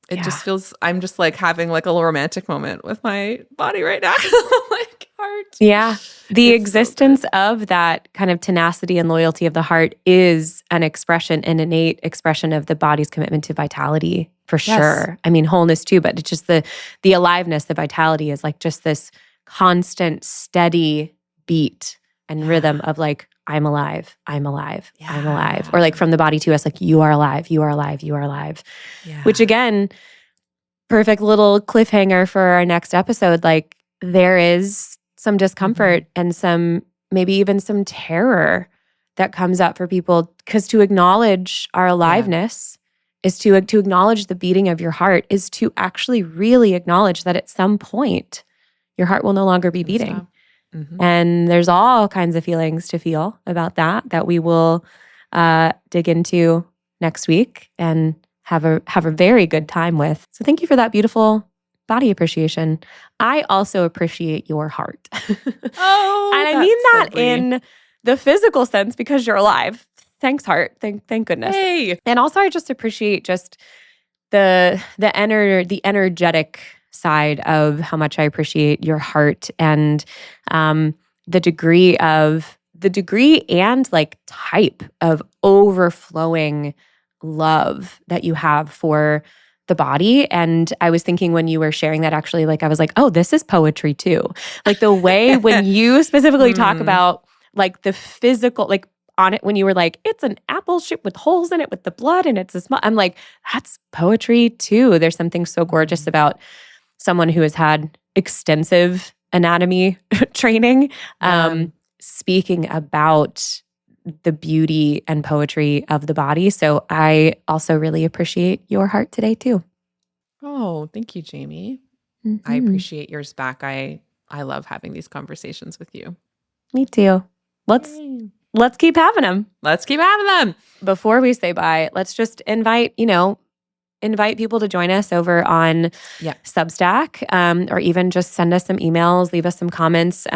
It just feels, I'm just like having like a little romantic moment with my body right now. Like heart. Yeah. The existence of that kind of tenacity and loyalty of the heart is an innate expression of the body's commitment to vitality for sure. I mean, wholeness too, but it's just the aliveness, the vitality is like just this constant, steady beat and rhythm of like, I'm alive, I'm alive, I'm alive. Or like from the body to us, like you are alive, you are alive, you are alive. Yeah. Which again, perfect little cliffhanger for our next episode. Like there is some discomfort and maybe even some terror that comes up for people, because to acknowledge our aliveness is to acknowledge the beating of your heart, is to actually really acknowledge that at some point your heart will no longer be beating. And there's all kinds of feelings to feel about that we will dig into next week and have a very good time with. So thank you for that beautiful body appreciation. I also appreciate your heart. Oh, and I mean that in the physical sense because you're alive. Thanks, heart. Thank goodness. Hey. And also I just appreciate just the energetic side of how much I appreciate your heart and the degree and like type of overflowing love that you have for the body. And I was thinking when you were sharing that, actually, like I was like, oh, this is poetry too. Like the way when you specifically talk about like the physical, like on it, when you were like, it's an apple shaped with holes in it with the blood and it's a small, I'm like, that's poetry too. There's something so gorgeous about someone who has had extensive anatomy training, speaking about the beauty and poetry of the body. So I also really appreciate your heart today too. Oh, thank you, Jamie. I appreciate yours back. I love having these conversations with you. Me too. Let's keep having them. Let's keep having them. Before we say bye, let's just invite people to join us over on Substack, or even just send us some emails, leave us some comments.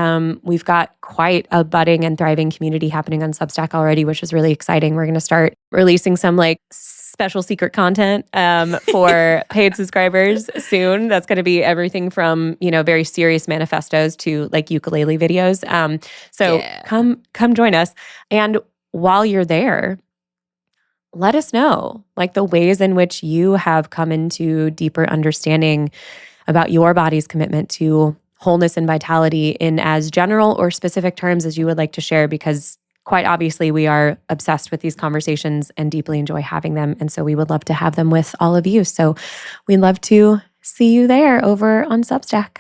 We've got quite a budding and thriving community happening on Substack already, which is really exciting. We're going to start releasing some like special secret content for paid subscribers soon. That's going to be everything from, very serious manifestos to like ukulele videos. So come join us. And while you're there, let us know like the ways in which you have come into deeper understanding about your body's commitment to wholeness and vitality in as general or specific terms as you would like to share, because quite obviously we are obsessed with these conversations and deeply enjoy having them. And so we would love to have them with all of you. So we'd love to see you there over on Substack.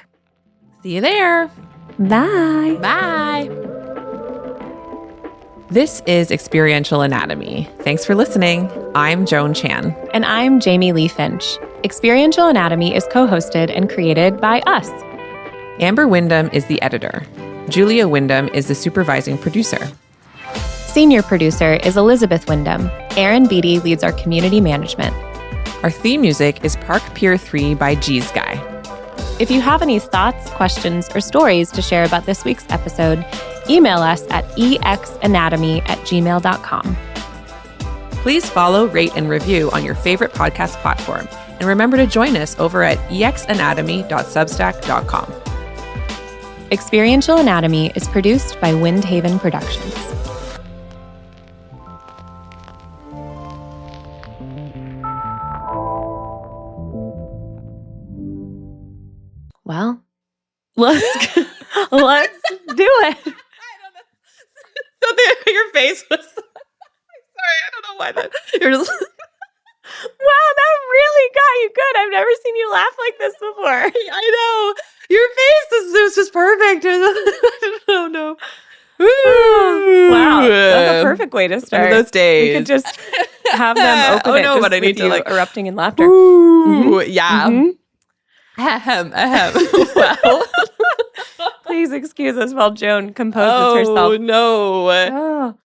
See you there. Bye. Bye. This is Experiential Anatomy. Thanks for listening. I'm Joan Chan. And I'm Jamie Lee Finch. Experiential Anatomy is co-hosted and created by us. Amber Wyndham is the editor. Julia Wyndham is the supervising producer. Senior producer is Elizabeth Wyndham. Aaron Beatty leads our community management. Our theme music is Park Pier 3 by G's Guy. If you have any thoughts, questions, or stories to share about this week's episode, email us at exanatomy@gmail.com. Please follow, rate, and review on your favorite podcast platform. And remember to join us over at exanatomy.substack.com. Experiential Anatomy is produced by Windhaven Productions. Well, let's do it. So your face was... Sorry, I don't know why that... You're just... Wow, that really got you good. I've never seen you laugh like this before. I know. Your face was just perfect. Oh, no. Wow, that's a perfect way to start. One of those days. We could just have them open but I need to like erupting in laughter. Yeah. Well, please excuse us while Joan composes herself. Oh, no. Oh.